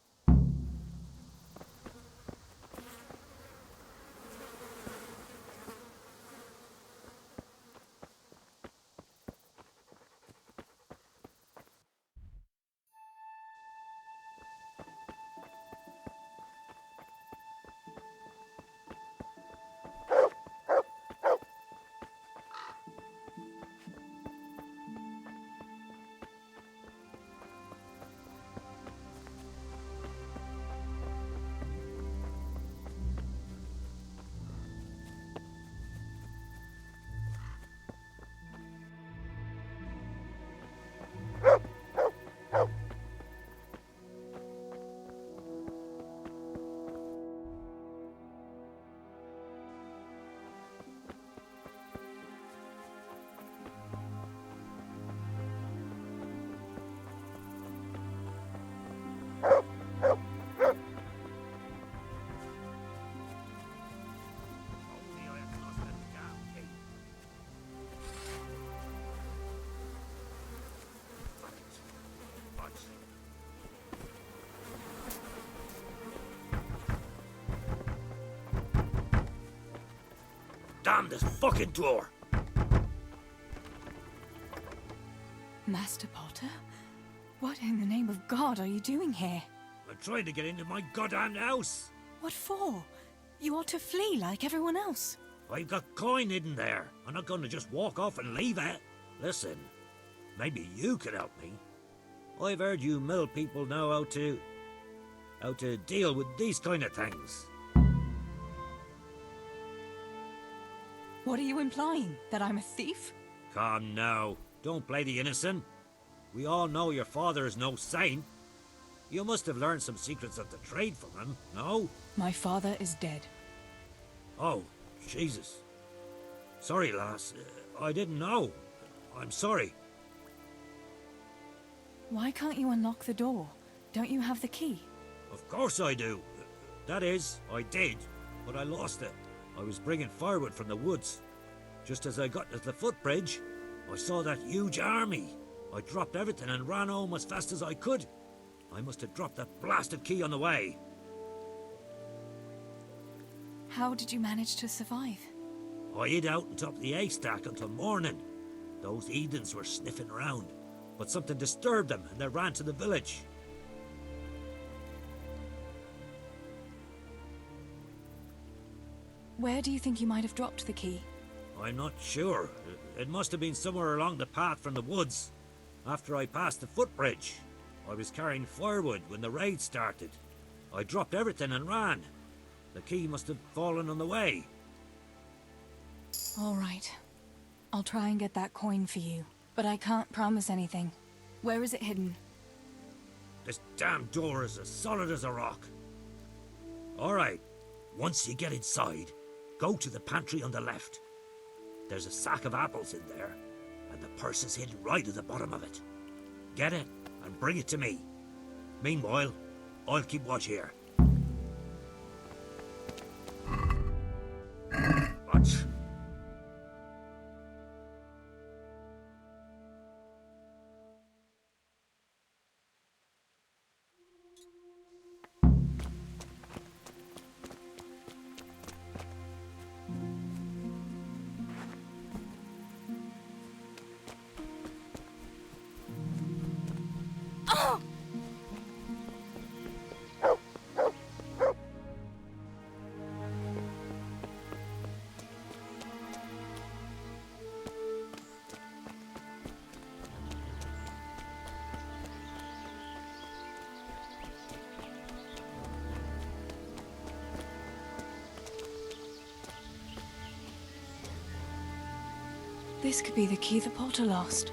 Damn this fucking door! Master Potter? What in the name of God are you doing here? I'm trying to get into my goddamn house! What for? You ought to flee like everyone else. I've got coin hidden there. I'm not going to just walk off and leave it. Listen, maybe you could help me. I've heard you mill people know how to deal with these kind of things. What are you implying? That I'm a thief? Come now, don't play the innocent. We all know your father is no saint. You must have learned some secrets of the trade from him, no? My father is dead. Oh, Jesus. Sorry, lass. I didn't know. I'm sorry. Why can't you unlock the door? Don't you have the key? Of course I do. That is, I did, but I lost it. I was bringing firewood from the woods. Just as I got to the footbridge, I saw that huge army. I dropped everything and ran home as fast as I could. I must have dropped that blasted key on the way. How did you manage to survive? I hid out on top of the haystack until morning. Those heathens were sniffing around, but something disturbed them and they ran to the village. Where do you think you might have dropped the key? I'm not sure. It must have been somewhere along the path from the woods. After I passed the footbridge, I was carrying firewood when the raid started. I dropped everything and ran. The key must have fallen on the way. All right. I'll try and get that coin for you, but I can't promise anything. Where is it hidden? This damn door is as solid as a rock. All right. Once you get inside, go to the pantry on the left. There's a sack of apples in there, and the purse is hidden right at the bottom of it. Get it and bring it to me. Meanwhile, I'll keep watch here. Watch. This could be the key the Potter lost.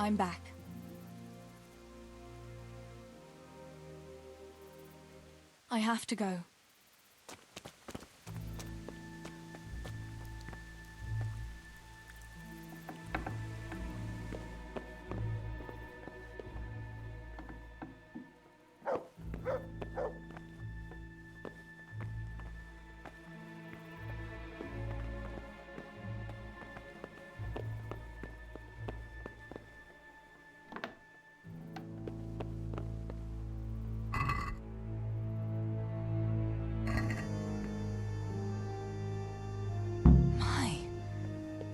I'm back. I have to go.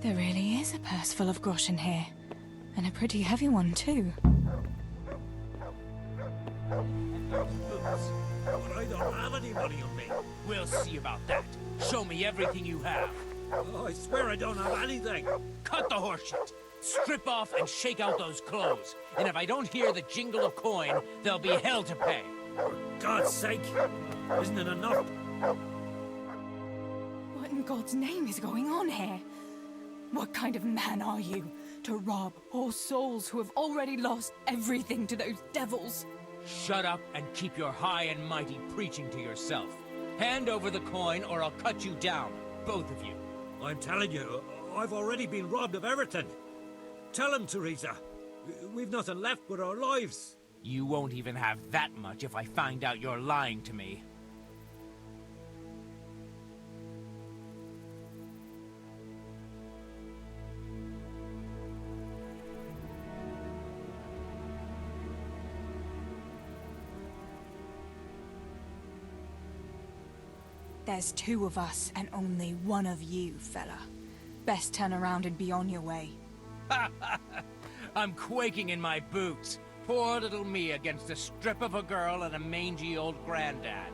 There really is a purse full of groschen here. And a pretty heavy one, too. But I don't have any money on me. We'll see about that. Show me everything you have. Oh, I swear I don't have anything. Cut the horseshit. Strip off and shake out those clothes. And if I don't hear the jingle of coin, there'll be hell to pay. For God's sake, isn't it enough? What in God's name is going on here? What kind of man are you to rob poor souls who have already lost everything to those devils? Shut up and keep your high and mighty preaching to yourself. Hand over the coin or I'll cut you down, both of you. I'm telling you, I've already been robbed of everything. Tell him, Teresa. We've nothing left but our lives. You won't even have that much if I find out you're lying to me. There's two of us and only one of you, fella. Best turn around and be on your way. I'm quaking in my boots. Poor little me against a strip of a girl and a mangy old granddad.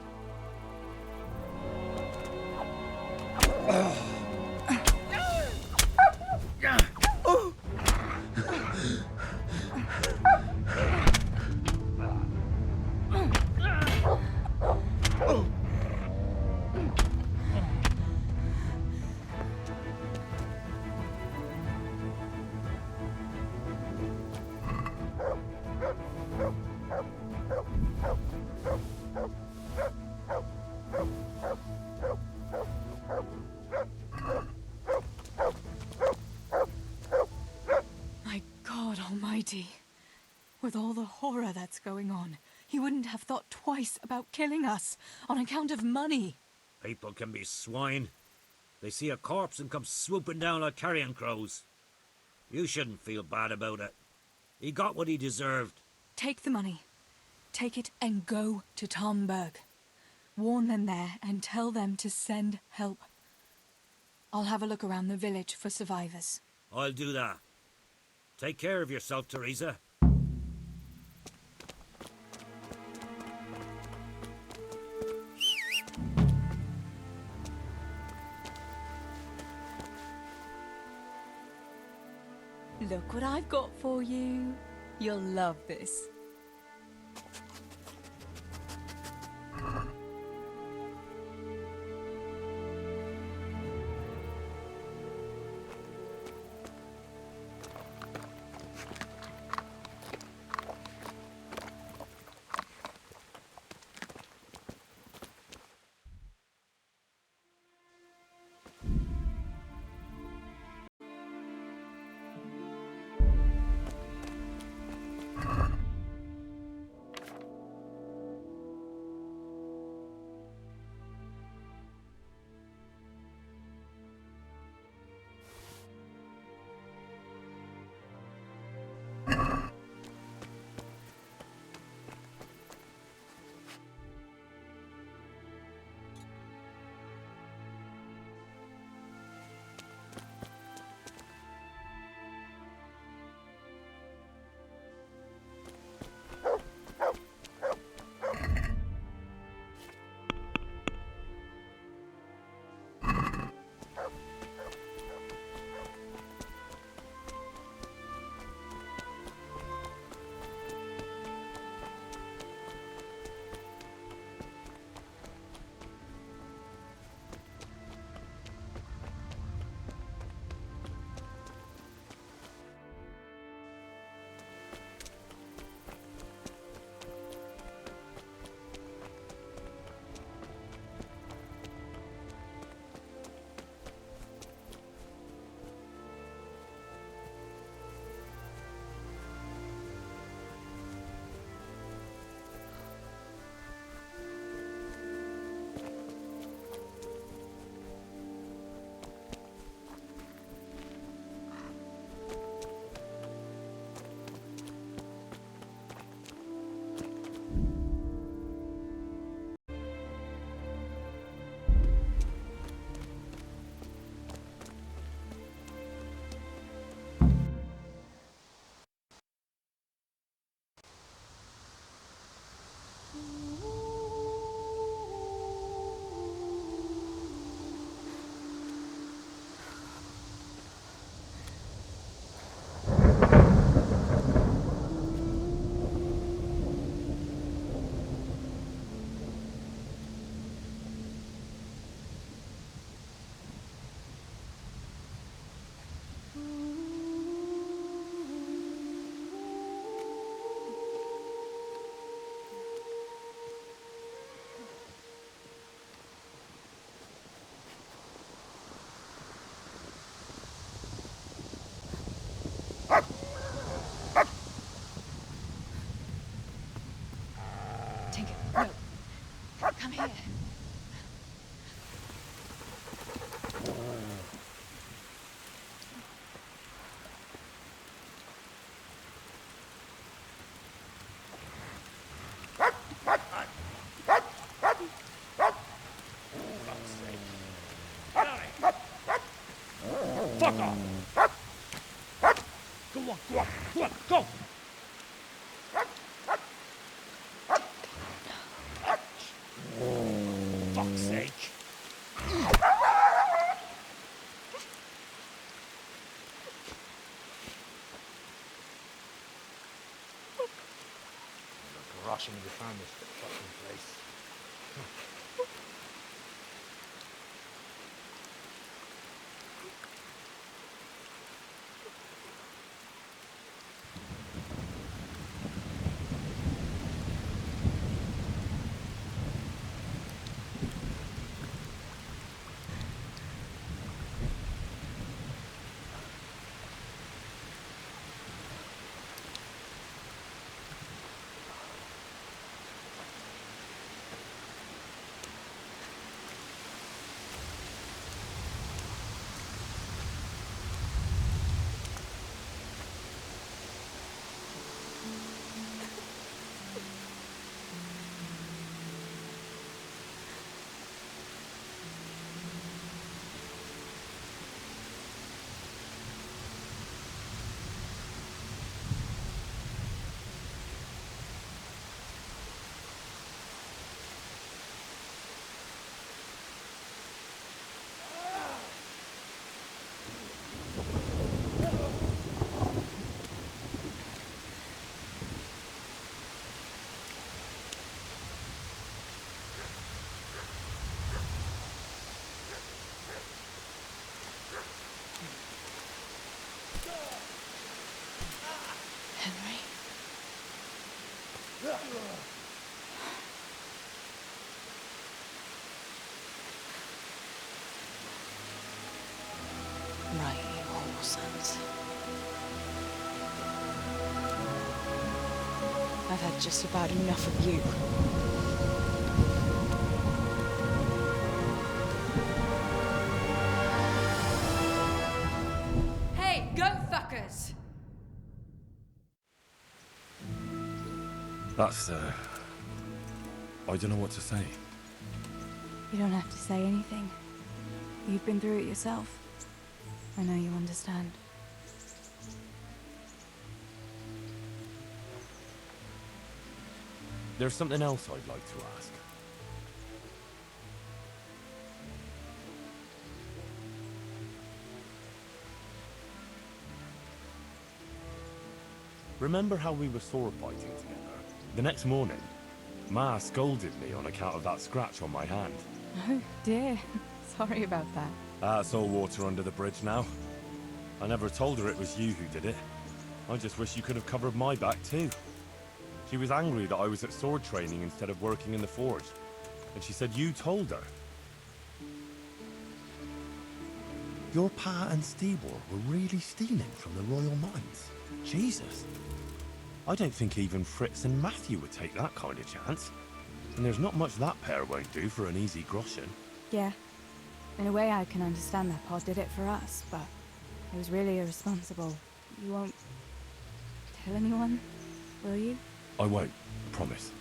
My God Almighty. With all the horror that's going on, he wouldn't have thought twice about killing us on account of money. People can be swine. They see a corpse and come swooping down like carrion crows. You shouldn't feel bad about it. He got what he deserved. Take the money. Take it and go to Tomberg. Warn them there and tell them to send help. I'll have a look around the village for survivors. I'll do that. Take care of yourself, Teresa. Look what I've got for you. You'll love this. Tinker, no. Come here. Fuck off! Go on, go on, go on, go! Fuck's sake! Rushing to find this fucking place. Right, you whole sons. I've had just about enough of you. Hey, goat fuckers! That's, I don't know what to say. You don't have to say anything. You've been through it yourself. I know you understand. There's something else I'd like to ask. Remember how we were sword fighting together? The next morning, Ma scolded me on account of that scratch on my hand. Oh dear. Sorry about that. That's all water under the bridge now. I never told her it was you who did it. I just wish you could have covered my back too. She was angry that I was at sword training instead of working in the forge. And she said you told her. Your pa and Stibor were really stealing from the royal mines. Jesus. I don't think even Fritz and Matthew would take that kind of chance. And there's not much that pair won't do for an easy groschen. Yeah. In a way I can understand that Pa did it for us, but it was really irresponsible. You won't tell anyone, will you? I won't, I promise.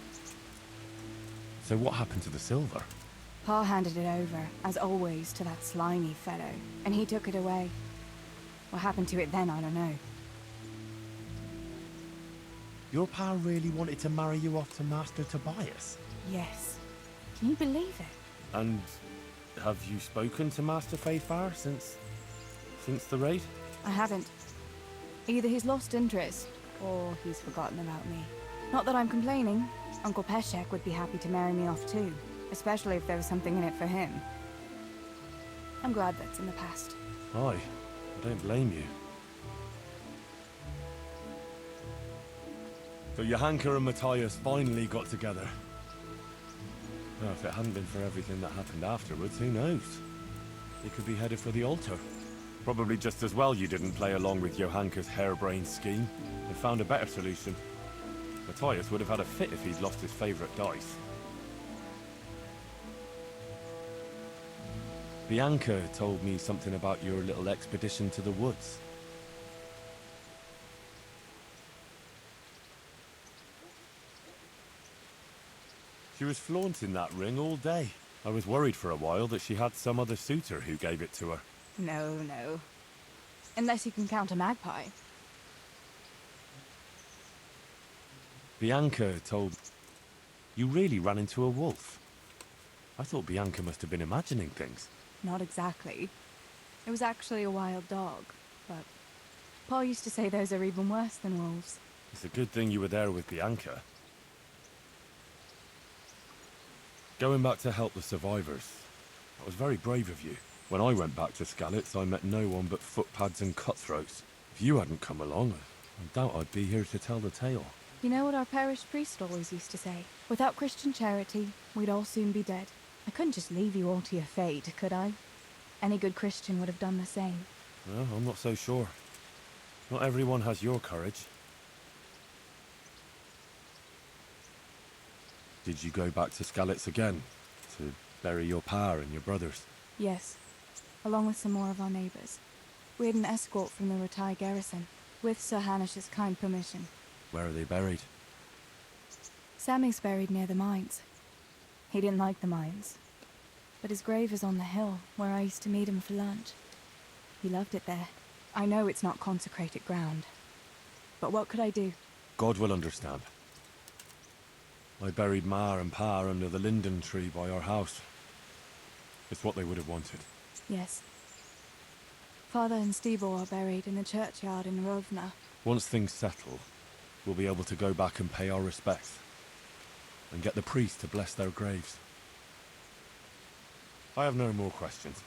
So what happened to the silver? Pa handed it over, as always, to that slimy fellow, and he took it away. What happened to it then, I don't know. Your pa really wanted to marry you off to Master Tobias? Yes. Can you believe it? And have you spoken to Master Faithfar since the raid? I haven't. Either he's lost interest, or he's forgotten about me. Not that I'm complaining. Uncle Peshek would be happy to marry me off too, especially if there was something in it for him. I'm glad that's in the past. Aye, I don't blame you. So Johanka and Matthias finally got together. Well, if it hadn't been for everything that happened afterwards, who knows? He could be headed for the altar. Probably just as well you didn't play along with Johanka's harebrained scheme and found a better solution. Matthias would have had a fit if he'd lost his favourite dice. Bianca told me something about your little expedition to the woods. She was flaunting that ring all day. I was worried for a while that she had some other suitor who gave it to her. No, no. Unless you can count a magpie. Bianca told... You really ran into a wolf. I thought Bianca must have been imagining things. Not exactly. It was actually a wild dog, but Pa used to say those are even worse than wolves. It's a good thing you were there with Bianca. Going back to help the survivors, that was very brave of you. When I went back to Skalitz, I met no one but footpads and cutthroats. If you hadn't come along, I doubt I'd be here to tell the tale. You know what our parish priest always used to say? Without Christian charity, we'd all soon be dead. I couldn't just leave you all to your fate, could I? Any good Christian would have done the same. Well, I'm not so sure. Not everyone has your courage. Did you go back to Skalitz again? To bury your pa and your brothers? Yes, along with some more of our neighbours. We had an escort from the retired garrison, with Sir Hanish's kind permission. Where are they buried? Sammy's buried near the mines. He didn't like the mines, but his grave is on the hill where I used to meet him for lunch. He loved it there. I know it's not consecrated ground, but what could I do? God will understand. I buried Ma and Pa under the linden tree by our house. It's what they would have wanted. Yes. Father and Stibor are buried in the churchyard in Rovna. Once things settle, we'll be able to go back and pay our respects. And get the priest to bless their graves. I have no more questions.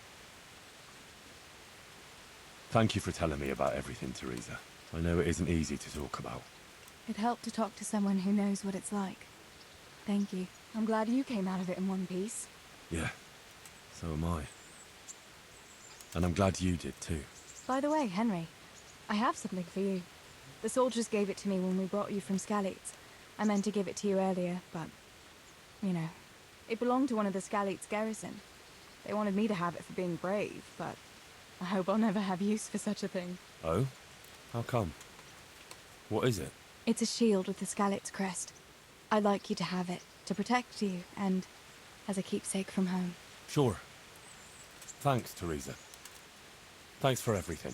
Thank you for telling me about everything, Teresa. I know it isn't easy to talk about. It helped to talk to someone who knows what it's like. Thank you. I'm glad you came out of it in one piece. Yeah, so am I. And I'm glad you did too. By the way, Henry, I have something for you. The soldiers gave it to me when we brought you from Skalitz. I meant to give it to you earlier, but, you know, it belonged to one of the Skalitz garrison. They wanted me to have it for being brave, but I hope I'll never have use for such a thing. Oh? How come? What is it? It's a shield with the Skalitz crest. I'd like you to have it, to protect you, and as a keepsake from home. Sure. Thanks, Teresa. Thanks for everything.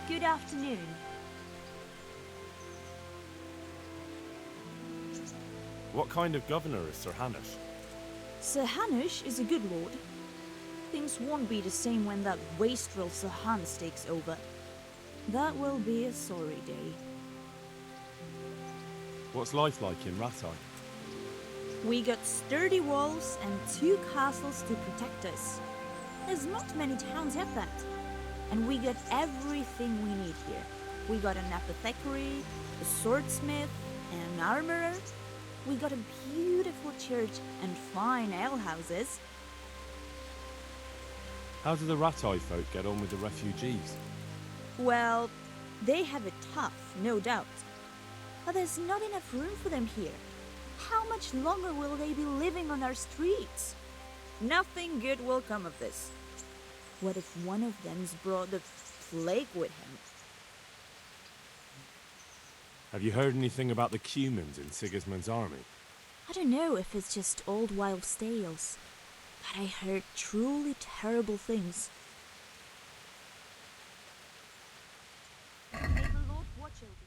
Good afternoon. What kind of governor is Sir Hanush? Sir Hanush is a good lord. Things won't be the same when that wastrel Sir Hans takes over. That will be a sorry day. What's life like in Ratai? We got sturdy walls and 2 castles to protect us. There's not many towns have that. And we got everything we need here. We got an apothecary, a swordsmith, an armorer. We got a beautiful church and fine alehouses. How do the Ratai folk get on with the refugees? Well, they have it tough, no doubt. But there's not enough room for them here. How much longer will they be living on our streets? Nothing good will come of this. What if one of them's brought the plague with him? Have you heard anything about the Cumans in Sigismund's army? I don't know if it's just old wild tales, but I heard truly terrible things. May the Lord watch over you.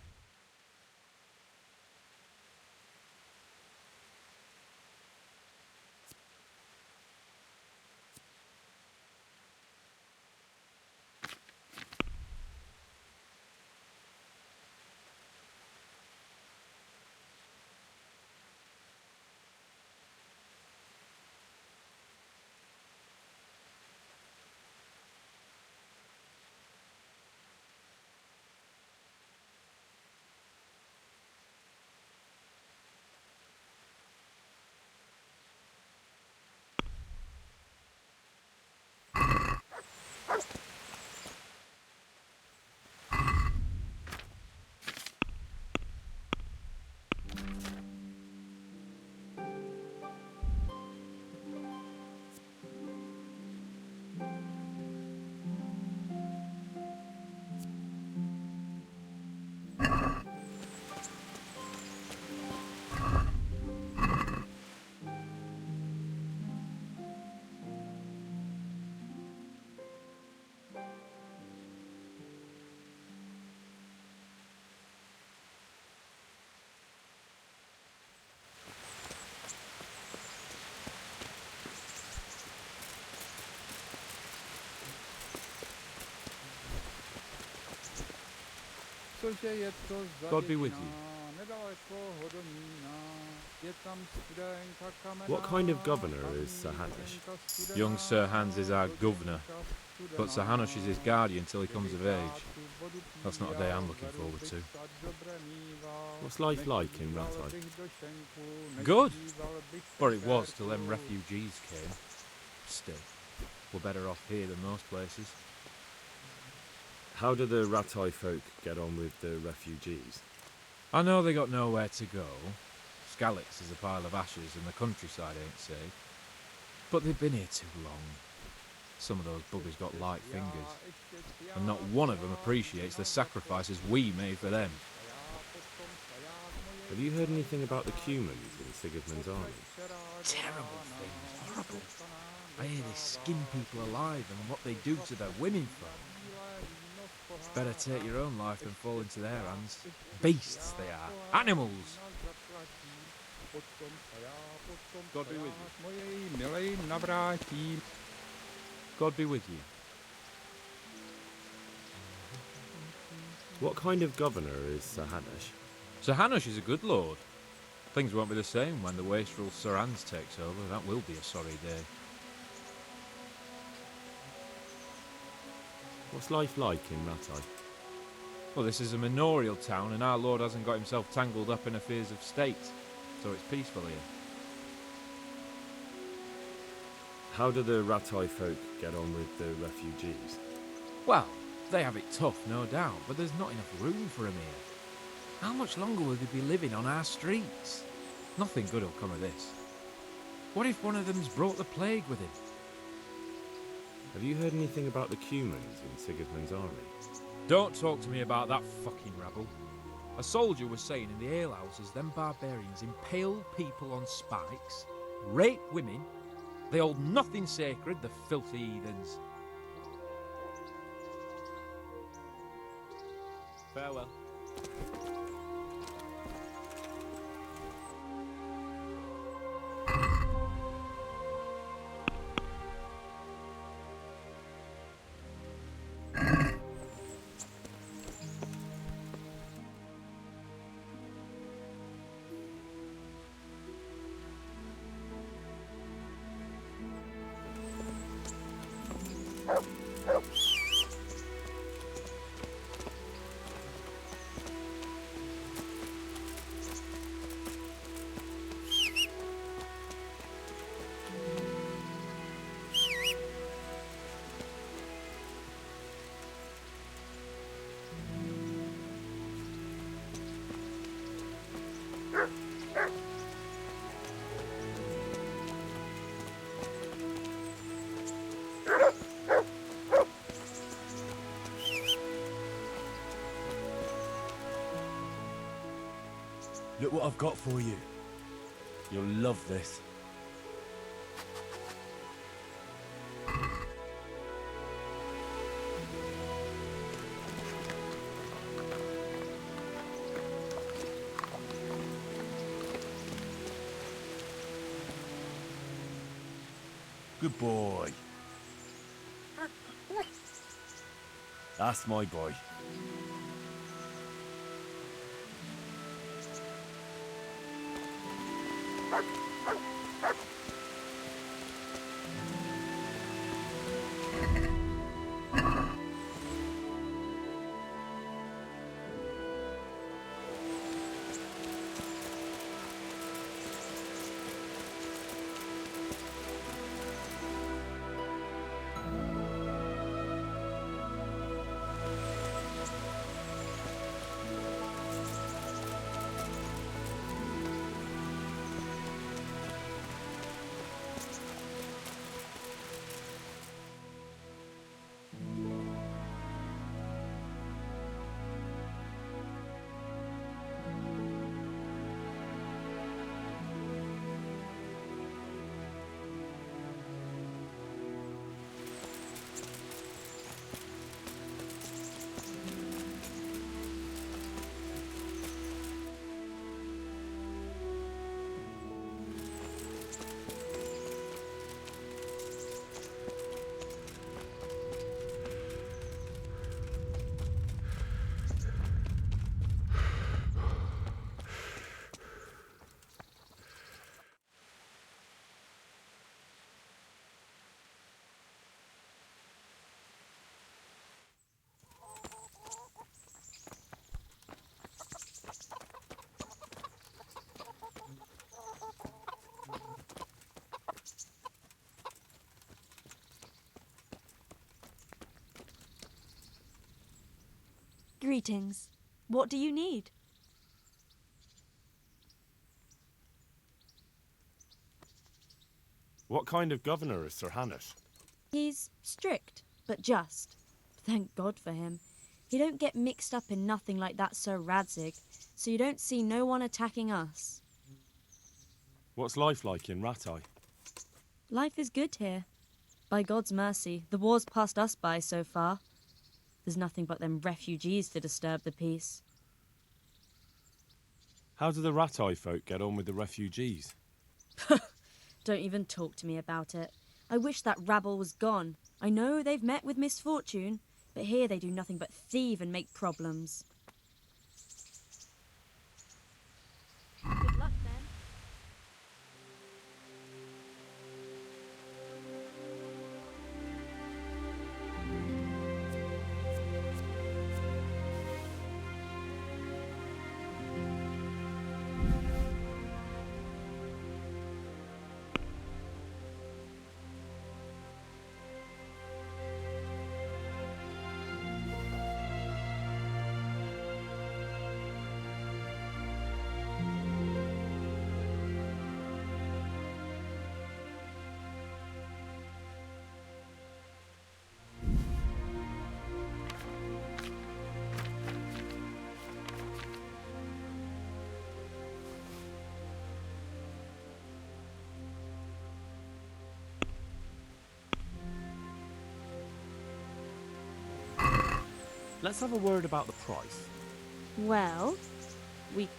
cože je to za God be with you. dědina, nedaleko Hodomína, je tam studenka kamenná, What kind of governor is Sir Hanish? Young Sir Hans is our governor, but Sir Hanush is his guardian till he comes of age. That's not a day I'm looking forward to. What's life like in Rattay? Good! Or it was till them refugees came. Still, we're better off here than most places. How do the Rattay folk get on with the refugees? I know they got nowhere to go. Scalix is a pile of ashes and the countryside ain't safe. But they've been here too long. Some of those buggers got light fingers. And not one of them appreciates the sacrifices we made for them. Have you heard anything about the Cumans in Sigismund's army? Terrible things, horrible. I hear they skin people alive and what they do to their women folk. Better take your own life than fall into their hands. Beasts they are. Animals! God be with you. God be with you. What kind of governor is Sir Hanish? Sir Hanush is a good lord. Things won't be the same when the wastrel Sir Hans takes over. That will be a sorry day. What's life like in Rattay? Well, this is a manorial town and our lord hasn't got himself tangled up in affairs of state, so it's peaceful here. How do the Rattay folk get on with the refugees? Well, they have it tough, no doubt, but there's not enough room for them here. How much longer will they be living on our streets? Nothing good will come of this. What if one of them's brought the plague with him? Have you heard anything about the Cumans in Sigismund's army? Don't talk to me about that fucking rabble. A soldier was saying in the alehouses them barbarians impale people on spikes, rape women, they hold nothing sacred, the filthy heathens. Farewell. Look what I've got for you. You'll love this. Good boy. That's my boy. Greetings. What do you need? What kind of governor is Sir Hanush? He's strict, but just. Thank God for him. He don't get mixed up in nothing like that Sir Radzig, so you don't see no one attacking us. What's life like in Ratai? Life is good here. By God's mercy, the war's passed us by so far. There's nothing but them refugees to disturb the peace. How do the Ratai folk get on with the refugees? Don't even talk to me about it. I wish that rabble was gone. I know they've met with misfortune, but here they do nothing but thieve and make problems. Good luck, then. Let's have a word about the price. Well, we...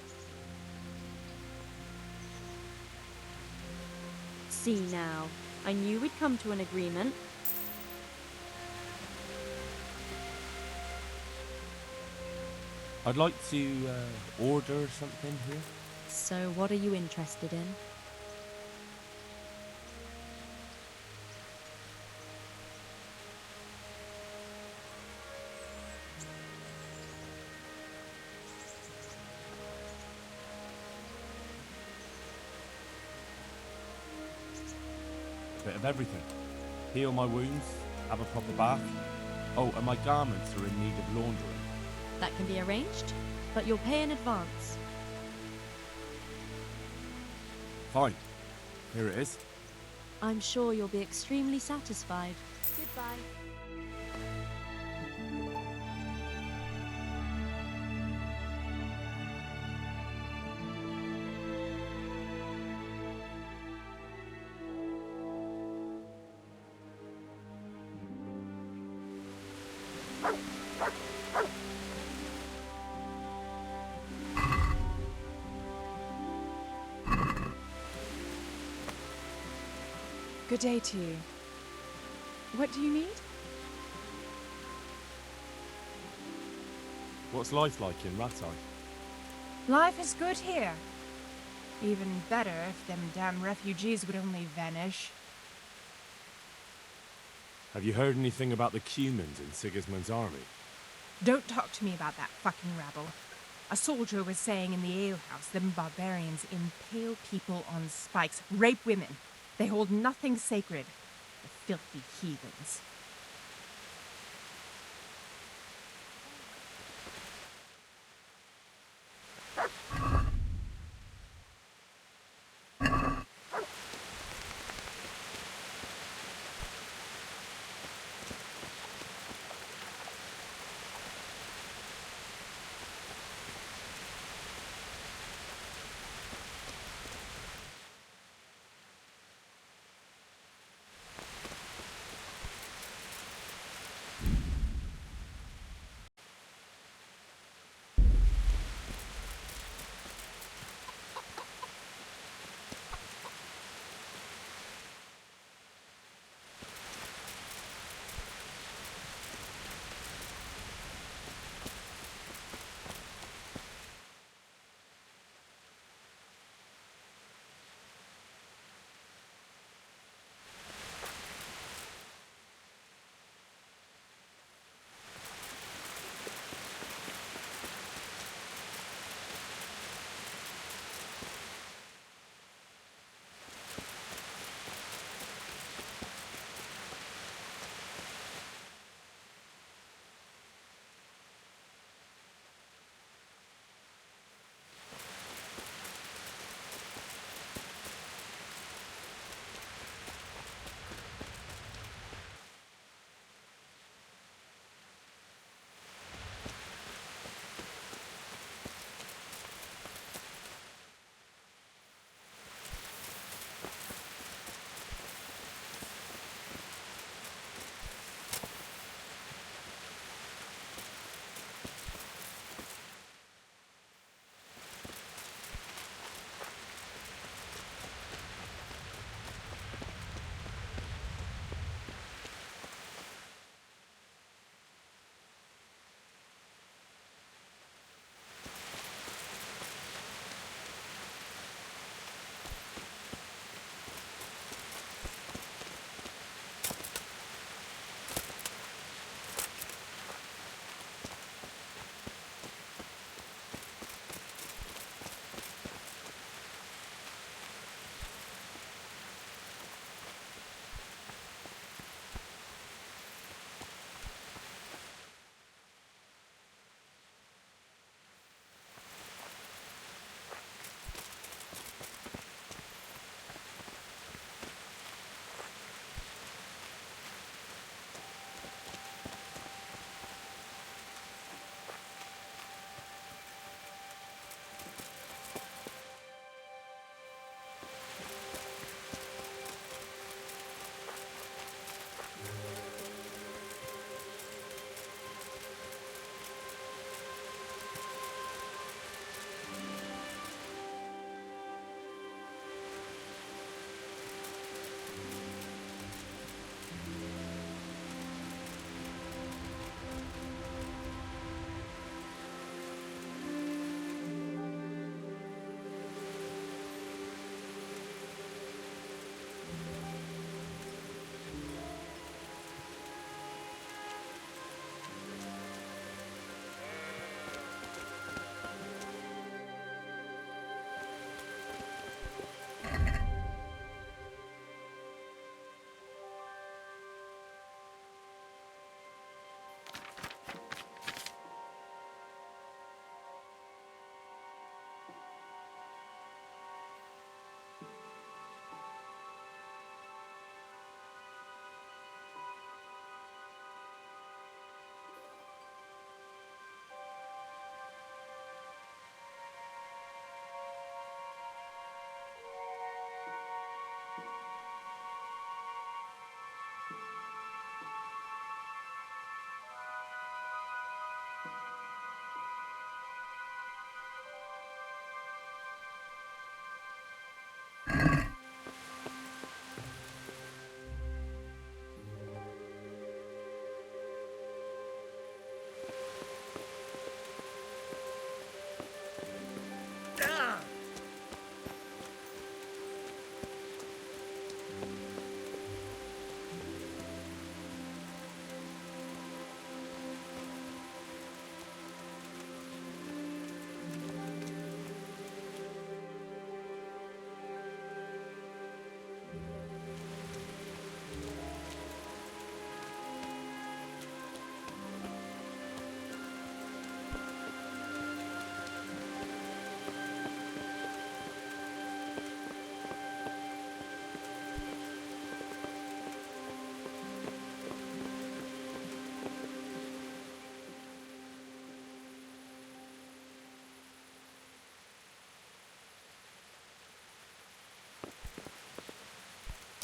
See now. I knew we'd come to an agreement. I'd like to order something here. So what are you interested in? A bit of everything. Heal my wounds, have a proper bath. Oh, and my garments are in need of laundering. That can be arranged, but you'll pay in advance. Fine. Here it is. I'm sure you'll be extremely satisfied. Goodbye. Good day to you. What do you need? What's life like in Ratai? Life is good here. Even better if them damn refugees would only vanish. Have you heard anything about the Cumans in Sigismund's army? Don't talk to me about that fucking rabble. A soldier was saying in the alehouse them barbarians impale people on spikes, rape women. They hold nothing sacred. The filthy heathens.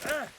Ah!